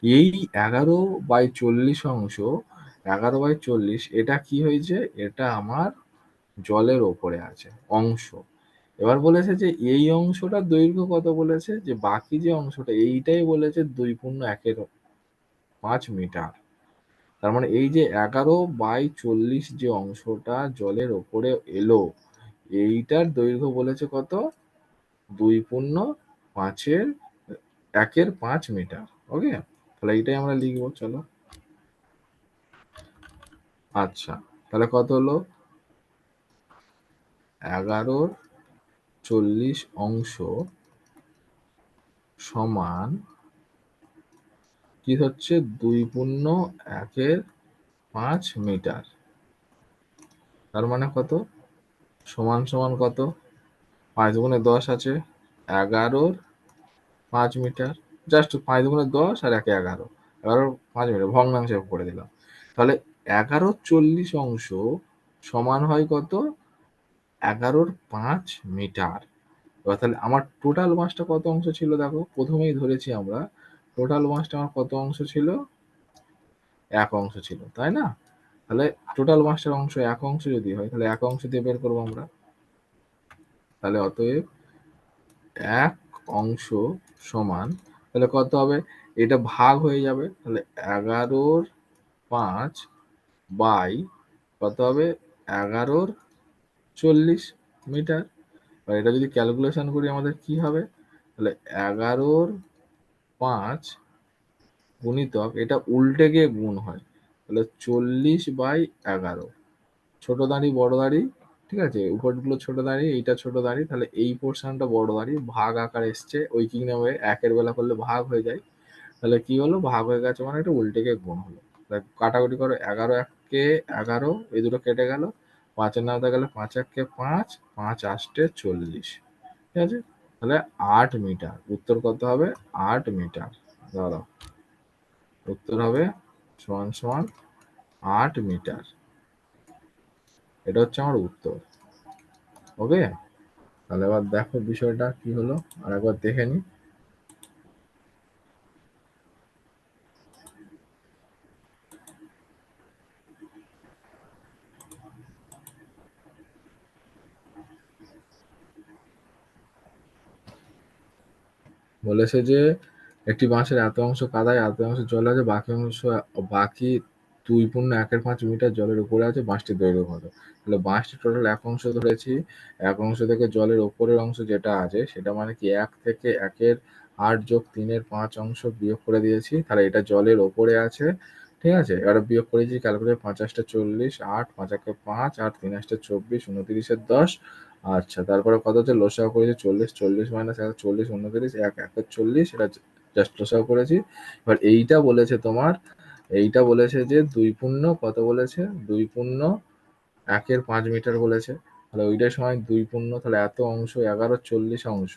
এই 11/40 অংশ, 11/40 এটা কি হয়েছে, এটা আমার জলের ওপরে আছে অংশ। এবার বলেছে যে এই অংশটার দৈর্ঘ্য কত বলেছে, যে বাকি যে অংশটা এইটাই বলেছে 2.1/5 মিটার। তার মানে এই যে 11/40 যে অংশটা জলের ওপরে এলো, এইটার দৈর্ঘ্য বলেছে কত, 2.5 মিটার। ওকে, তাহলে এইটাই আমরা লিখবো, চলো। আচ্ছা, তাহলে কত হলো, 11/40 অংশ সমান কি হচ্ছে, 2.1/5 মিটার। তার মানে কত, সমান সমান কত, 5 × 10 আছে, 11/5 মিটার। জাস্ট 5 × 10 আর 1 11, 11/5 মিটার ভগ্নাংশে করে দিলাম। তাহলে 11/40 অংশ সমান হয় কত, 11/5 মিটার। এবার তাহলে আমার টোটাল মাসটা কত অংশ ছিল, দেখো প্রথমেই ধরেছি আমরা টোটাল মাসটা আমার কত অংশ ছিল, 1 অংশ ছিল, তাই না? তাহলে টোটাল মাসটার অংশ 1 অংশ যদি হয়, তাহলে 1 অংশ দিয়ে বের করবো আমরা। তাহলে অতএব 1 অংশ সমান, তাহলে কত হবে, এটা ভাগ হয়ে যাবে, তাহলে 11/5 বাই কত হবে, 11/40 মিটার। আর এটা যদি ক্যালকুলেশন করি আমাদের কি হবে, তাহলে 11/5 গুণিতক, এটা উল্টে গিয়ে গুণ হয়, তাহলে 40/11, ছোট দাঁড়ি বড় দাঁড়ি, ঠিক আছে, উপরগুলো ছোট দাঁড়ি, এইটা ছোট দাঁড়ি, তাহলে এই পোর্শনটা বড় দাঁড়ি, ভাগ আকার এসছে, ওই কি নেবে একের বেলা করলে ভাগ হয়ে যায়, তাহলে কি হলো, ভাগ হয়ে গেছে মানে এটা উল্টে গিয়ে গুণ হলো। কাটাকুটি করো, 11 1 11, এই দুটো কেটে গেল, 5-এর নামতে গেলে 5 1 5, 5 8 40, ঠিক আছে? তাহলে 8 মিটার, উত্তর কত হবে, 8 মিটার। ধরো উত্তর হবে সমান সমান 8 মিটার। এটা হচ্ছে আমার উত্তর। ওকে, তাহলে এবার দেখো বিষয়টা কি হলো, আর একবার দেখে নি। বলেছে যে একটি বাঁশের এত অংশ কাদায়, এত অংশ জল আছে, বাকি 2.1/5 মিটার জলের উপরে আছে, বাঁশটির দৈর্ঘ্য কত? তাহলে বাঁশটি টোটাল 1 অংশ ধরেছি, 1 অংশ থেকে জলের ওপরের অংশ যেটা আছে সেটা মানে কি 1 থেকে 1/8 যোগ 3/5 অংশ বিয়োগ করে দিয়েছি, তাহলে এটা জলের ওপরে আছে, ঠিক আছে? এবার বিয়োগ করেছি, ক্যালকুলেট 5 8 40, 8 5 1 5, 8 3 8 24, 29 10। আচ্ছা, তারপরে কত হচ্ছে, লসাগু করেছি 40, 40 মাইনাস 1 40, 29, 1 1 40, এটা জাস্ট লসাগু করেছি। এবার এইটা বলেছে যে 2 কত বলেছে, 2.1/5 মিটার বলেছে, তাহলে ওইটার সময় 2, তাহলে এত অংশ 11/40 অংশ,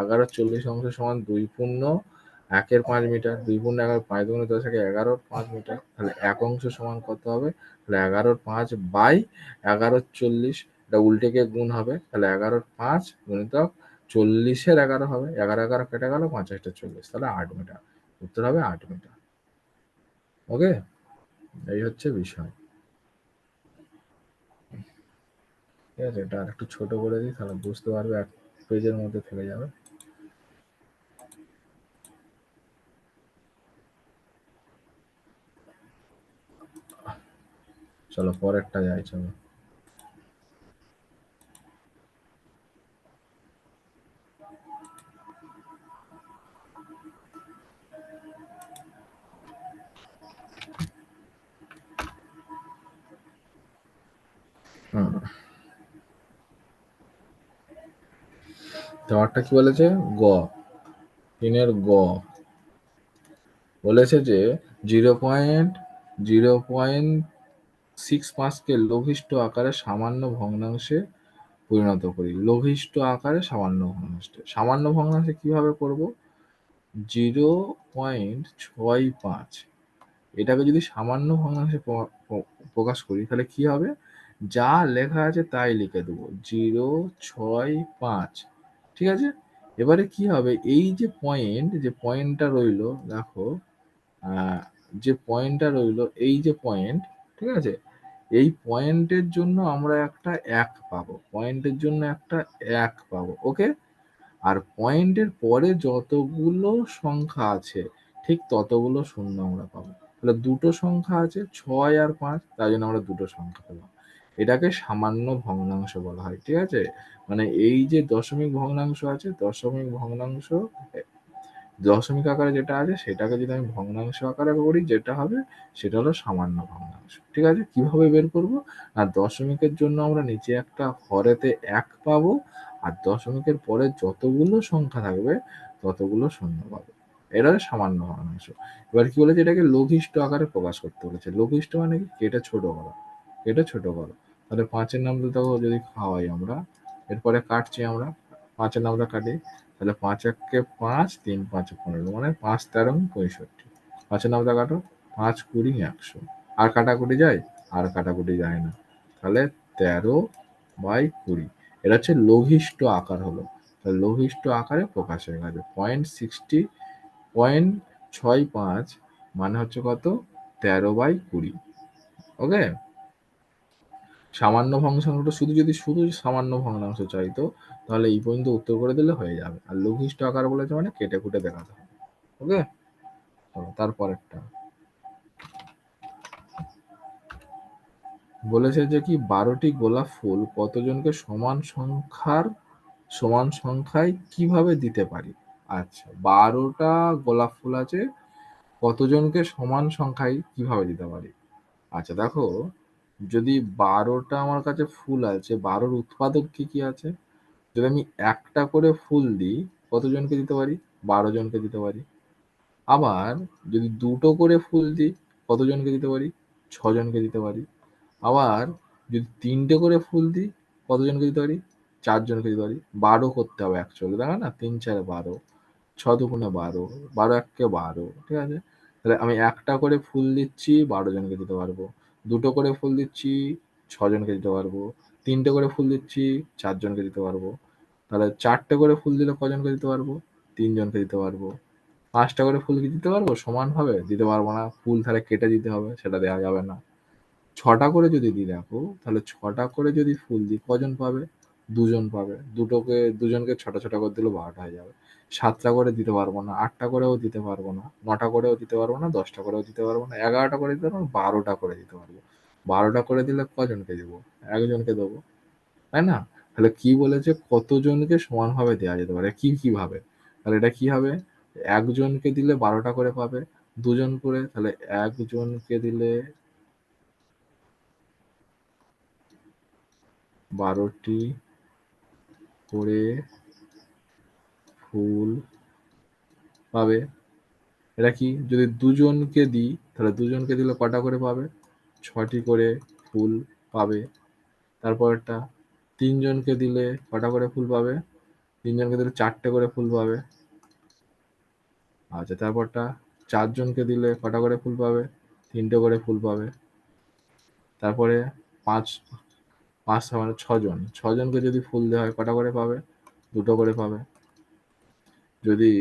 11/40 অংশ সমান 2.1/5 মিটার, 2.11, 5 × 10 11/5 মিটার, তাহলে 1 অংশ সমান কত হবে, তাহলে 11/5 বাই 11/40, এটা উল্টে গিয়ে গুণ হবে, তাহলে 11/5 গুণিতক 40/11 হবে, 11 11 কেটে গেল, 5 8 40, তাহলে 8 মিটার। উত্তর হবে 8 মিটার। ওকে, এই হচ্ছে বিষয়। ঠিক আছে, এটা আর একটু ছোট করে দিই, তাহলে বুঝতে পারবে, 1 পেজের মধ্যে থেকে যাবে। চলো পরেরটা যাই, চলো। হুম, তোমারটা কি বলেছে, গ, 3-এর গ বলেছে যে 0. 0.65কে লঘিষ্ঠ আকারে সামান্য ভগ্নাংশে পরিণত করি। লঘিষ্ঠ আকারে সামান্য ভগ্নাংশে। সামান্য ভগ্নাংশে কিভাবে করব? 0.65 এটাকে যদি সামান্য ভগ্নাংশে প্রকাশ করি তাহলে কি হবে? যা লেখা আছে তাই লিখে দেবো, 0.65। ঠিক আছে? এবারে কি হবে? এই যে পয়েন্টটা রইলো, দেখো যে পয়েন্টটা রইলো, এই যে পয়েন্ট, ঠিক আছে, এই পয়েন্টের জন্য আমরা একটা 1 পাবো, পয়েন্টের জন্য একটা 1 পাবো। ওকে? আর পয়েন্টের পরে যতগুলো সংখ্যা আছে ঠিক ততগুলো শূন্য আমরা পাবো। তাহলে দুটো সংখ্যা আছে 6 আর 5, তাই জন্য আমরা দুটো সংখ্যা পেলাম। এটাকে সামান্য ভগ্নাংশ বলা হয়। ঠিক আছে? মানে এই যে দশমিক ভগ্নাংশ আছে, দশমিক আকারে যেটা আছে সেটাকে যদি আমি ভগ্নাংশ আকারে করি, যেটা হবে সেটা হলো সামান্য ভগ্নাংশ। ঠিক আছে? কিভাবে বের করব? আর দশমিকের জন্য আমরা নিচে একটা হরেতে 1 পাবো, আর দশমিকের পরে যতগুলো সংখ্যা থাকবে ততগুলো শূন্য পাবো। এটা হলো সামান্য ভগ্নাংশ। এবার কি বলেছে? এটাকে লঘিষ্ঠ আকারে প্রকাশ করতে বলেছে। লঘিষ্ঠ মানে কি? কেটে ছোট করা। কেটে ছোট করো। তাহলে 5-এর নামটা দেখো যদি খাওয়াই আমরা, এরপরে কাটছি আমরা, 5-এর নামটা কাটি। তাহলে 5 একে 5, 3 5 15, মানে 5 13 65। 5-এর নামটা কাটো, 5 20 100। আর কাটাকুটি যায়? আর কাটাকুটি যায় না। তাহলে 13/20। এটা হচ্ছে লঘিষ্ঠ আকার হলো। তাহলে লঘিষ্ঠ আকারে প্রকাশ হয়ে গেছে। 0.65 মানে হচ্ছে কত? 13/20। ওকে? সামান্য ভগ্নাংশটা শুধু সামান্য ভগ্নাংশ চাইতো তাহলে এই পর্যন্ত উত্তর করে দিলে হয়ে যাবে। আর লঘিষ্ঠ আকার বলেছে মানে কেটে কুটে দেখাতে হবে। ওকে? তারপরেরটা বলেছে যে কি 12টি গোলাপ ফুল কতজনকে সমান সংখ্যায় কিভাবে দিতে পারি? আচ্ছা, 12টা গোলাপ ফুল আছে, কতজনকে সমান সংখ্যায় কিভাবে দিতে পারি? আচ্ছা দেখো, যদি 12টা আমার কাছে ফুল আছে, 12র উৎপাদক কি কি আছে? যদি আমি একটা করে ফুল দিই কতজনকে দিতে পারি? 12 জনকে দিতে পারি। আবার যদি দুটো করে ফুল দিই কতজনকে দিতে পারি? 6 জনকে দিতে পারি। আবার যদি তিনটে করে ফুল দিই কতজনকে দিতে পারি? 4 জনকে দিতে পারি। 12 করতে হবে অ্যাকচুয়ালি, দেখো না, 3 4 12, 6 দুগুণে 12, 12 একে 12। ঠিক আছে? তাহলে আমি একটা করে ফুল দিচ্ছি 12 জনকে দিতে পারবো, দুটো করে ফুল দিচ্ছি 6 জনকে দিতে পারবো, তিনটে করে ফুল দিচ্ছি 4 জনকে দিতে পারবো। তাহলে 4টে করে ফুল দিলে কজনকে দিতে পারবো? 3 জনকে দিতে পারবো। 5টা করে ফুল কি দিতে পারবো সমানভাবে? দিতে পারবো না, ফুল তাহলে কেটে দিতে হবে, সেটা দেওয়া যাবে না। 6টা করে যদি দিই দেখো, তাহলে 6টা করে যদি ফুল দিই কজন পাবে? 2 জন পাবে। দুজনকে 6টা 6টা করে দিলে 12টা হয়ে যাবে। 7টা করে দিতে পারবো না, 8টা করেও দিতে পারবো না, 9টা করেও দিতে পারবো না, 10টা করেও দিতে পারবো না, 11টা করে দিতে পারবো না, 12টা করে দিতে পারবো। 12টা করে দিলে কজনকে দেবো? একজনকে দেবো, তাই না? তাহলে কি বলেছে? কতজনকে সমানভাবে দেওয়া যেতে পারে? কিভাবে? তাহলে এটা কি হবে? একজনকে দিলে 12টা করে পাবে, দুজন করে, তাহলে একজনকে দিলে 12টি করে ফুল পাবে। এটা কি? যদি দুজনকে দিই তাহলে দুজনকে দিলে কটা করে পাবে? 6টি করে ফুল পাবে। তারপরেরটা, তিনজনকে দিলে কটা করে ফুল পাবে? তিনজনকে দিলে 4টে করে ফুল পাবে। আচ্ছা, তারপরটা, 4জনকে দিলে কটা করে ফুল পাবে? 3টে করে ফুল পাবে। তারপরে 5 5 মানে 6জন, 6জনকে যদি ফুল দেওয়া হয় কটা করে পাবে? 2টো করে পাবে। যদি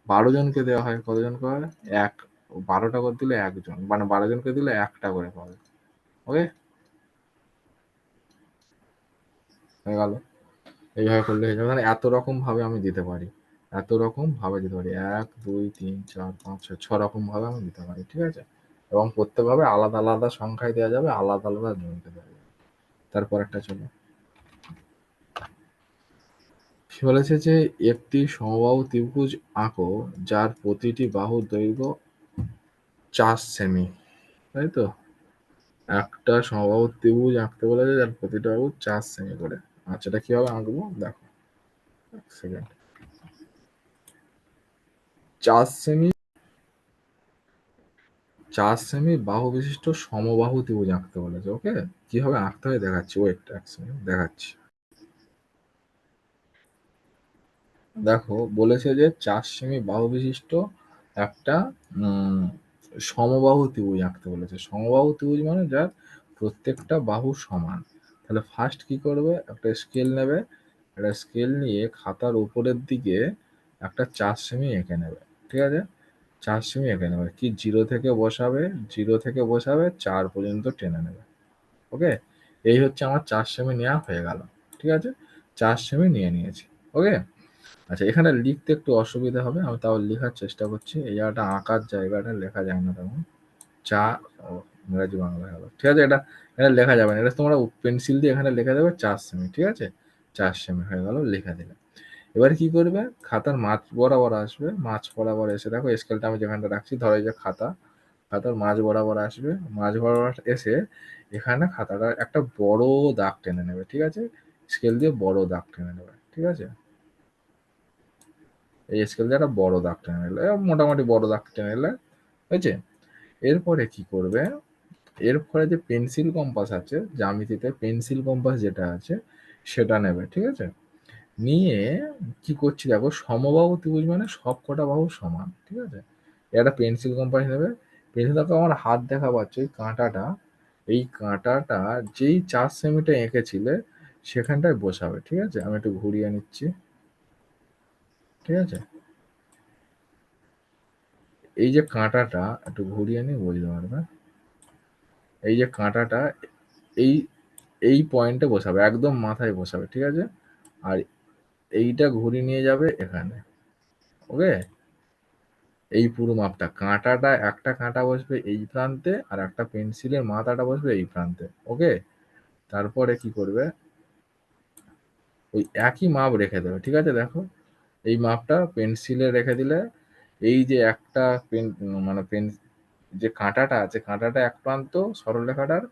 12 জনকে দেওয়া হয় কতজন পাবে? 1। 12টা করে দিলে 1 জন, মানে 12 জনকে দিলে 1টা করে পাবে। ওকে? হয়ে গেল। এইভাবে করলে হয়ে যাবে। মানে এত রকম ভাবে আমি দিতে পারি। এত রকম ভাবে দিতে পারি। 1 2 3 4 5 6, 6 রকম ভাবে আমি দিতে পারি। ঠিক আছে? এবং প্রত্যেকভাবে আলাদা আলাদা সংখ্যায় দেওয়া যাবে, আলাদা আলাদা জনকে দেওয়া যাবে। তারপরেরটা চলো। সে বলেছে যে একটি সমবাহু ত্রিভুজ আঁকো যার প্রতিটি বাহুর দৈর্ঘ্য 4 সেমি। তাই তো? একটা সমবাহু ত্রিভুজ আঁকতে বলেছে যার প্রতিটা বাহু 4 সেমি করে। আচ্ছা, এটা কিভাবে আঁকবো দেখো। এক সেকেন্ড। 4 সেমি 4 সেমি বাহু বিশিষ্ট সমবাহু ত্রিভুজ আঁকতে বলেছে। ওকে, কিভাবে আঁকতে হয় দেখাচ্ছি, ওয়েট 1 সেকেন্ড দেখাচ্ছি। দেখো বলেছে যে 4 সেমি বাহু বিশিষ্ট একটা সমবাহু ত্রিভুজ আঁকতে বলেছে। সমবাহু ত্রিভুজ মানে যার প্রত্যেকটা বাহু সমান। তাহলে ফার্স্ট কি করবে, একটা স্কেল নেবে, একটা স্কেল নিয়ে খাতার উপরের দিকে একটা 4 সেমি এঁকে নেবে। ঠিক আছে, 4 সেমি এঁকে নেবে। কি 0 থেকে বসাবে, 4 পর্যন্ত টেনে নেবে। ওকে, এই হচ্ছে আমার 4 সেমি নেওয়া হয়ে গেল। ঠিক আছে, 4 সেমি নিয়ে নিয়েছি। ওকে, আচ্ছা এখানে লিখতে একটু অসুবিধা হবে, আমি তাও লেখার চেষ্টা করছি। এই জায়গাটা আঁকার জায়গাটা লেখা যায় না তেমন। চা ও ইংরাজি বাংলা হলো। ঠিক আছে, এটা এটা লেখা যাবে না, এটা তোমরা পেন্সিল দিয়ে এখানে লিখে দেবে 4 সেমি। ঠিক আছে, 4 সেমি হয়ে গেল, লিখে দিলে। এবার কি করবে, খাতার মাঝ বরাবর আসবে, মাঝ বরাবর এসে দেখো স্কেলটা আমি যেখানটা রাখছি, ধরো এই যে খাতা, খাতার মাঝ বরাবর আসবে, মাঝ বরাবর এসে এখানে খাতাটা একটা বড় দাগ টেনে নেবে। ঠিক আছে, স্কেল দিয়ে বড় দাগ টেনে নেবে। ঠিক আছে, এই স্কেল দিয়ে একটা বড় দাগ টেনে নিলে, মোটামুটি বড় দাগ টেনে নিলে হয়েছে। এরপরে কি করবে, এরপরে যে পেন্সিল কম্পাস আছে, জ্যামিতিতে পেন্সিল কম্পাস যেটা আছে সেটা নেবে। ঠিক আছে, নিয়ে কি করছি দেখো, সমবাহু ত্রিভুজ মানে সব কটা বাহু সমান। ঠিক আছে, একটা পেন্সিল কম্পাস নেবে, পেন্সিল দেখো আমার হাত দেখা পাচ্ছ, এই কাঁটাটা, এই কাঁটাটা যেই 4 সেমিটা এঁকেছিলে সেখানটায় বসাবে। ঠিক আছে, আমি একটু ঘুরিয়ে নিচ্ছি। ঠিক আছে, এই যে কাঁটাটা একটু ঘুরিয়ে নিয়ে বুঝতে পারবে, এই যে কাঁটাটা এই এই পয়েন্টে বসাবে, একদম মাথায় বসাবে। ঠিক আছে, আর এইটা ঘুরিয়ে নিয়ে যাবে এখানে। ওকে, এই পুরো মাপটা, কাঁটাটা একটা কাঁটা বসবে এই প্রান্তে আর একটা পেন্সিলের মাথাটা বসবে এই প্রান্তে। ওকে, তারপরে কি করবে, ওই একই মাপ রেখে দেবে। ঠিক আছে, দেখো এই মাপটা পেন্সিলে রেখে দিলে, এই যে একটা পেন মানে পেন যে কাঁটাটা আছে, কাঁটাটা এক প্রান্ত সরলরেখাটার,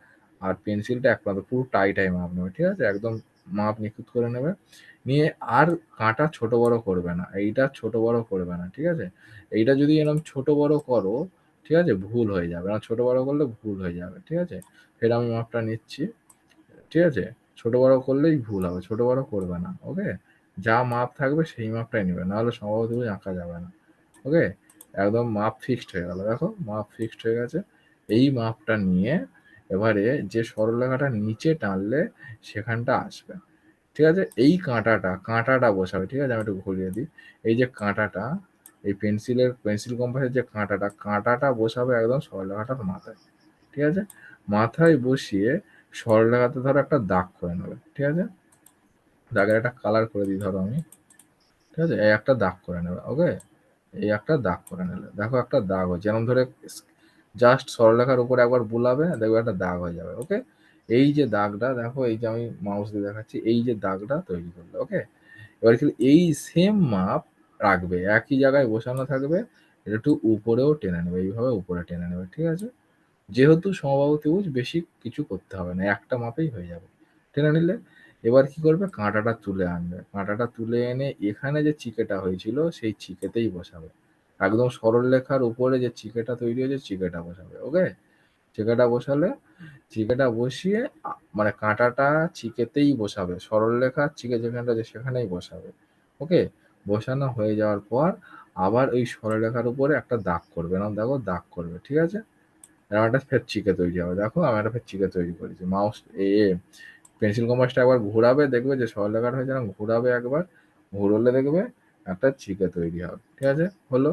আর পেন্সিলটা এক প্রান্ত, পুরো টাই মাপ নেবে। ঠিক আছে, একদম মাপ নিখুঁত করে নেবে, নিয়ে আর কাঁটা ছোট বড় করবে না, এইটা ছোট বড় করবে না। ঠিক আছে, এইটা যদি এরকম ছোট বড় করো, ঠিক আছে, ভুল হয়ে যাবে, না ছোট বড় করলে ভুল হয়ে যাবে। ঠিক আছে, ফের আমি মাপটা নিচ্ছি। ঠিক আছে, ছোট বড় করলেই ভুল হবে, ছোট বড় করবে না। ওকে, যা মাপ থাকবে সেই মাপটাই নেবে, নাহলে সমবাহু ত্রিভুজ আঁকা যাবে না। ওকে, একদম মাপ ফিক্সড হয়ে গেল, দেখো মাপ ফিক্সড হয়ে গেছে। এই মাপটা নিয়ে এবারে যে সরলরেখাটা নিচে টানলে সেখানটা আসবে। ঠিক আছে, এই কাঁটাটা বসাবে। ঠিক আছে, আমি একটু ঘুরিয়ে দিই, এই যে কাঁটাটা, এই পেন্সিল কম্পাসের যে কাঁটাটা বসাবে একদম সরলরেখাটার মাথায়। ঠিক আছে, মাথায় বসিয়ে সরলরেখাতে ধরো একটা দাগ করে নেবে। ঠিক আছে, দাগের একটা কালার করে দিই ধরো আমি। ঠিক আছে, এই একটা দাগ করে নেবে। ওকে, এই একটা দাগ করে নিলে, দেখো একটা দাগ হচ্ছে, যেমন ধরে জাস্ট সরলরেখার উপরে একবার বুলাবে, দেখবে একটা দাগ হয়ে যাবে। ওকে, এই যে দাগটা দেখো, এই যে আমি মাউস দিয়ে দেখাচ্ছি, এই যে দাগটা তৈরি করলে। ওকে, এবার কি এই সেম মাপ রাখবে, একই জায়গায় বসানো থাকবে, এটা একটু উপরেও টেনে নেবে, এইভাবে উপরে টেনে নেবে। ঠিক আছে, যেহেতু সমবাহু ত্রিভুজ বেশি কিছু করতে হবে না, একটা মাপেই হয়ে যাবে। টেনে নিলে এবার কি করবে, কাঁটাটা তুলে আনবে, কাঁটাটা তুলে এনে এখানে যে চিকেটা হয়েছিল সেই চিকেতেই বসাবে, একদম সরল রেখার উপরে যে চিকেটা তৈরি হয়েছে চিকেটা বসাবে। ওকে, চিকেটা বসালে, চিকেটা বসিয়ে মানে কাঁটাটা চিকেতেই বসাবে, সরল রেখার চিকে যেখানটা আছে সেখানেই বসাবে। ওকে, বসানো হয়ে যাওয়ার পর আবার ওই সরলরেখার উপরে একটা দাগ করবে, না দেখো দাগ করবে। ঠিক আছে, এরকম একটা ফের চিকে তৈরি হবে। দেখো আমি একটা ফের চিকে তৈরি করেছি, মাউস পেন্সিল কম্পাসটা একবার ঘোরাবে, দেখবে যে সরলরেখাটা হয়েছে, না ঘোরাবে একবার, ঘুরলে দেখবে একটা চিকে তৈরি হবে। ঠিক আছে, হলো।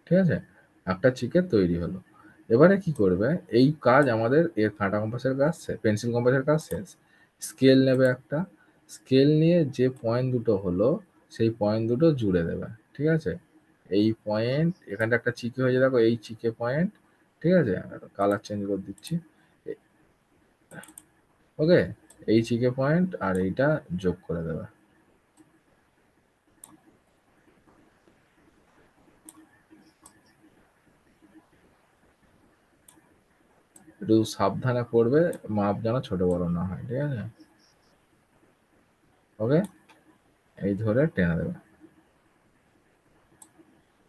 ঠিক আছে, একটা চিকে তৈরি হলো। এবারে কি করবে, এই কাজ আমাদের এর কাঁটা কম্পাসের কাজ পেন্সিল কম্পাসের কাজ শেষ। স্কেল নেবে একটা, স্কেল নিয়ে যে পয়েন্ট দুটো হলো সেই পয়েন্ট দুটো জুড়ে দেবে। ঠিক আছে, এই পয়েন্ট এখানটা একটা চিকে হয়ে যায়, দেখো এই চিকে পয়েন্ট। ঠিক আছে, কালার চেঞ্জ করে দিচ্ছি। ওকে, এই চিকে পয়েন্ট আর এইটা যোগ করে দেবে। একটু সাবধানে করবে, মাপ যেন ছোট বড় না হয়। ঠিক আছে, ওকে, এই ধরে টেনে দেবে,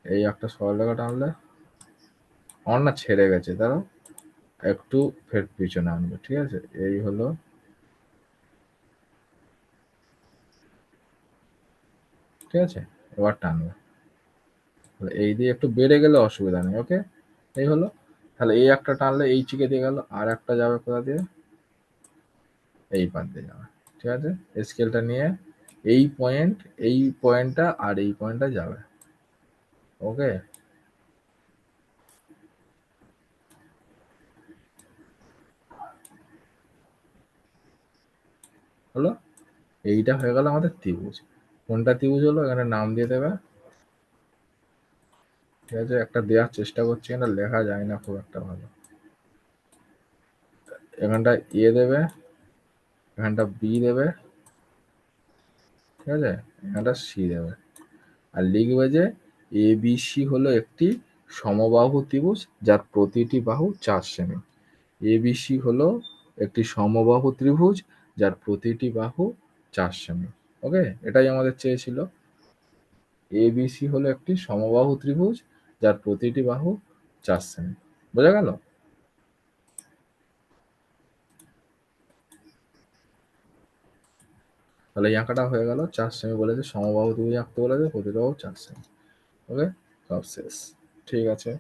এই একটা সরলরেখা টানলে, আমার না ছেড়ে গেছে, দাঁড়াও একটু ফের পিছনে আনবে, ঠিক আছে? এই হলো, ঠিক আছে? এবার টানবে। তাহলে এই দিয়ে একটু বেড়ে গেলে অসুবিধা নেই, ওকে? এই হলো। তাহলে এই একটা টানলে এই চিকে দিয়ে গেল, আর একটা যাবে কোথা দিয়ে? এই পার দিয়ে যাবে, ঠিক আছে? স্কেলটা নিয়ে এই পয়েন্ট, এই পয়েন্টটা আর এই পয়েন্টটা যাবে, ওকে? হলো। এইটা হয়ে গেল আমাদের ত্রিভুজ। কোনটা ত্রিভুজ হলো এখানে নাম দিয়ে দেবে, ঠিক আছে? একটা দেওয়ার চেষ্টা করছি, এটা লেখা যায় না খুব একটা ভালো। এখানটা এ দেবে, এখানটা বি দেবে, ঠিক আছে? এখানটা সি দেবে। আর লিখবে যে এবিসি হলো একটি সমবাহু ত্রিভুজ যার প্রতিটি বাহু 4 সেমি। এবিসি হলো একটি সমবাহু ত্রিভুজ যার প্রতিটি বাহু 4 সেমি। ওকে, এটাই আমাদের চেয়েছিল। এবিসি হলো একটি সমবাহু ত্রিভুজ যার প্রতিটি বাহু 4 সেমি। বোঝা গেল? তাহলে এই আঁকাটা হয়ে গেল, 4 সেমি বলেছে, সমবাহু ত্রিভুজ আঁকতে বলেছে, প্রতিটি বাহু 4 সেমি। ওকে, সব শেষ। ঠিক আছে।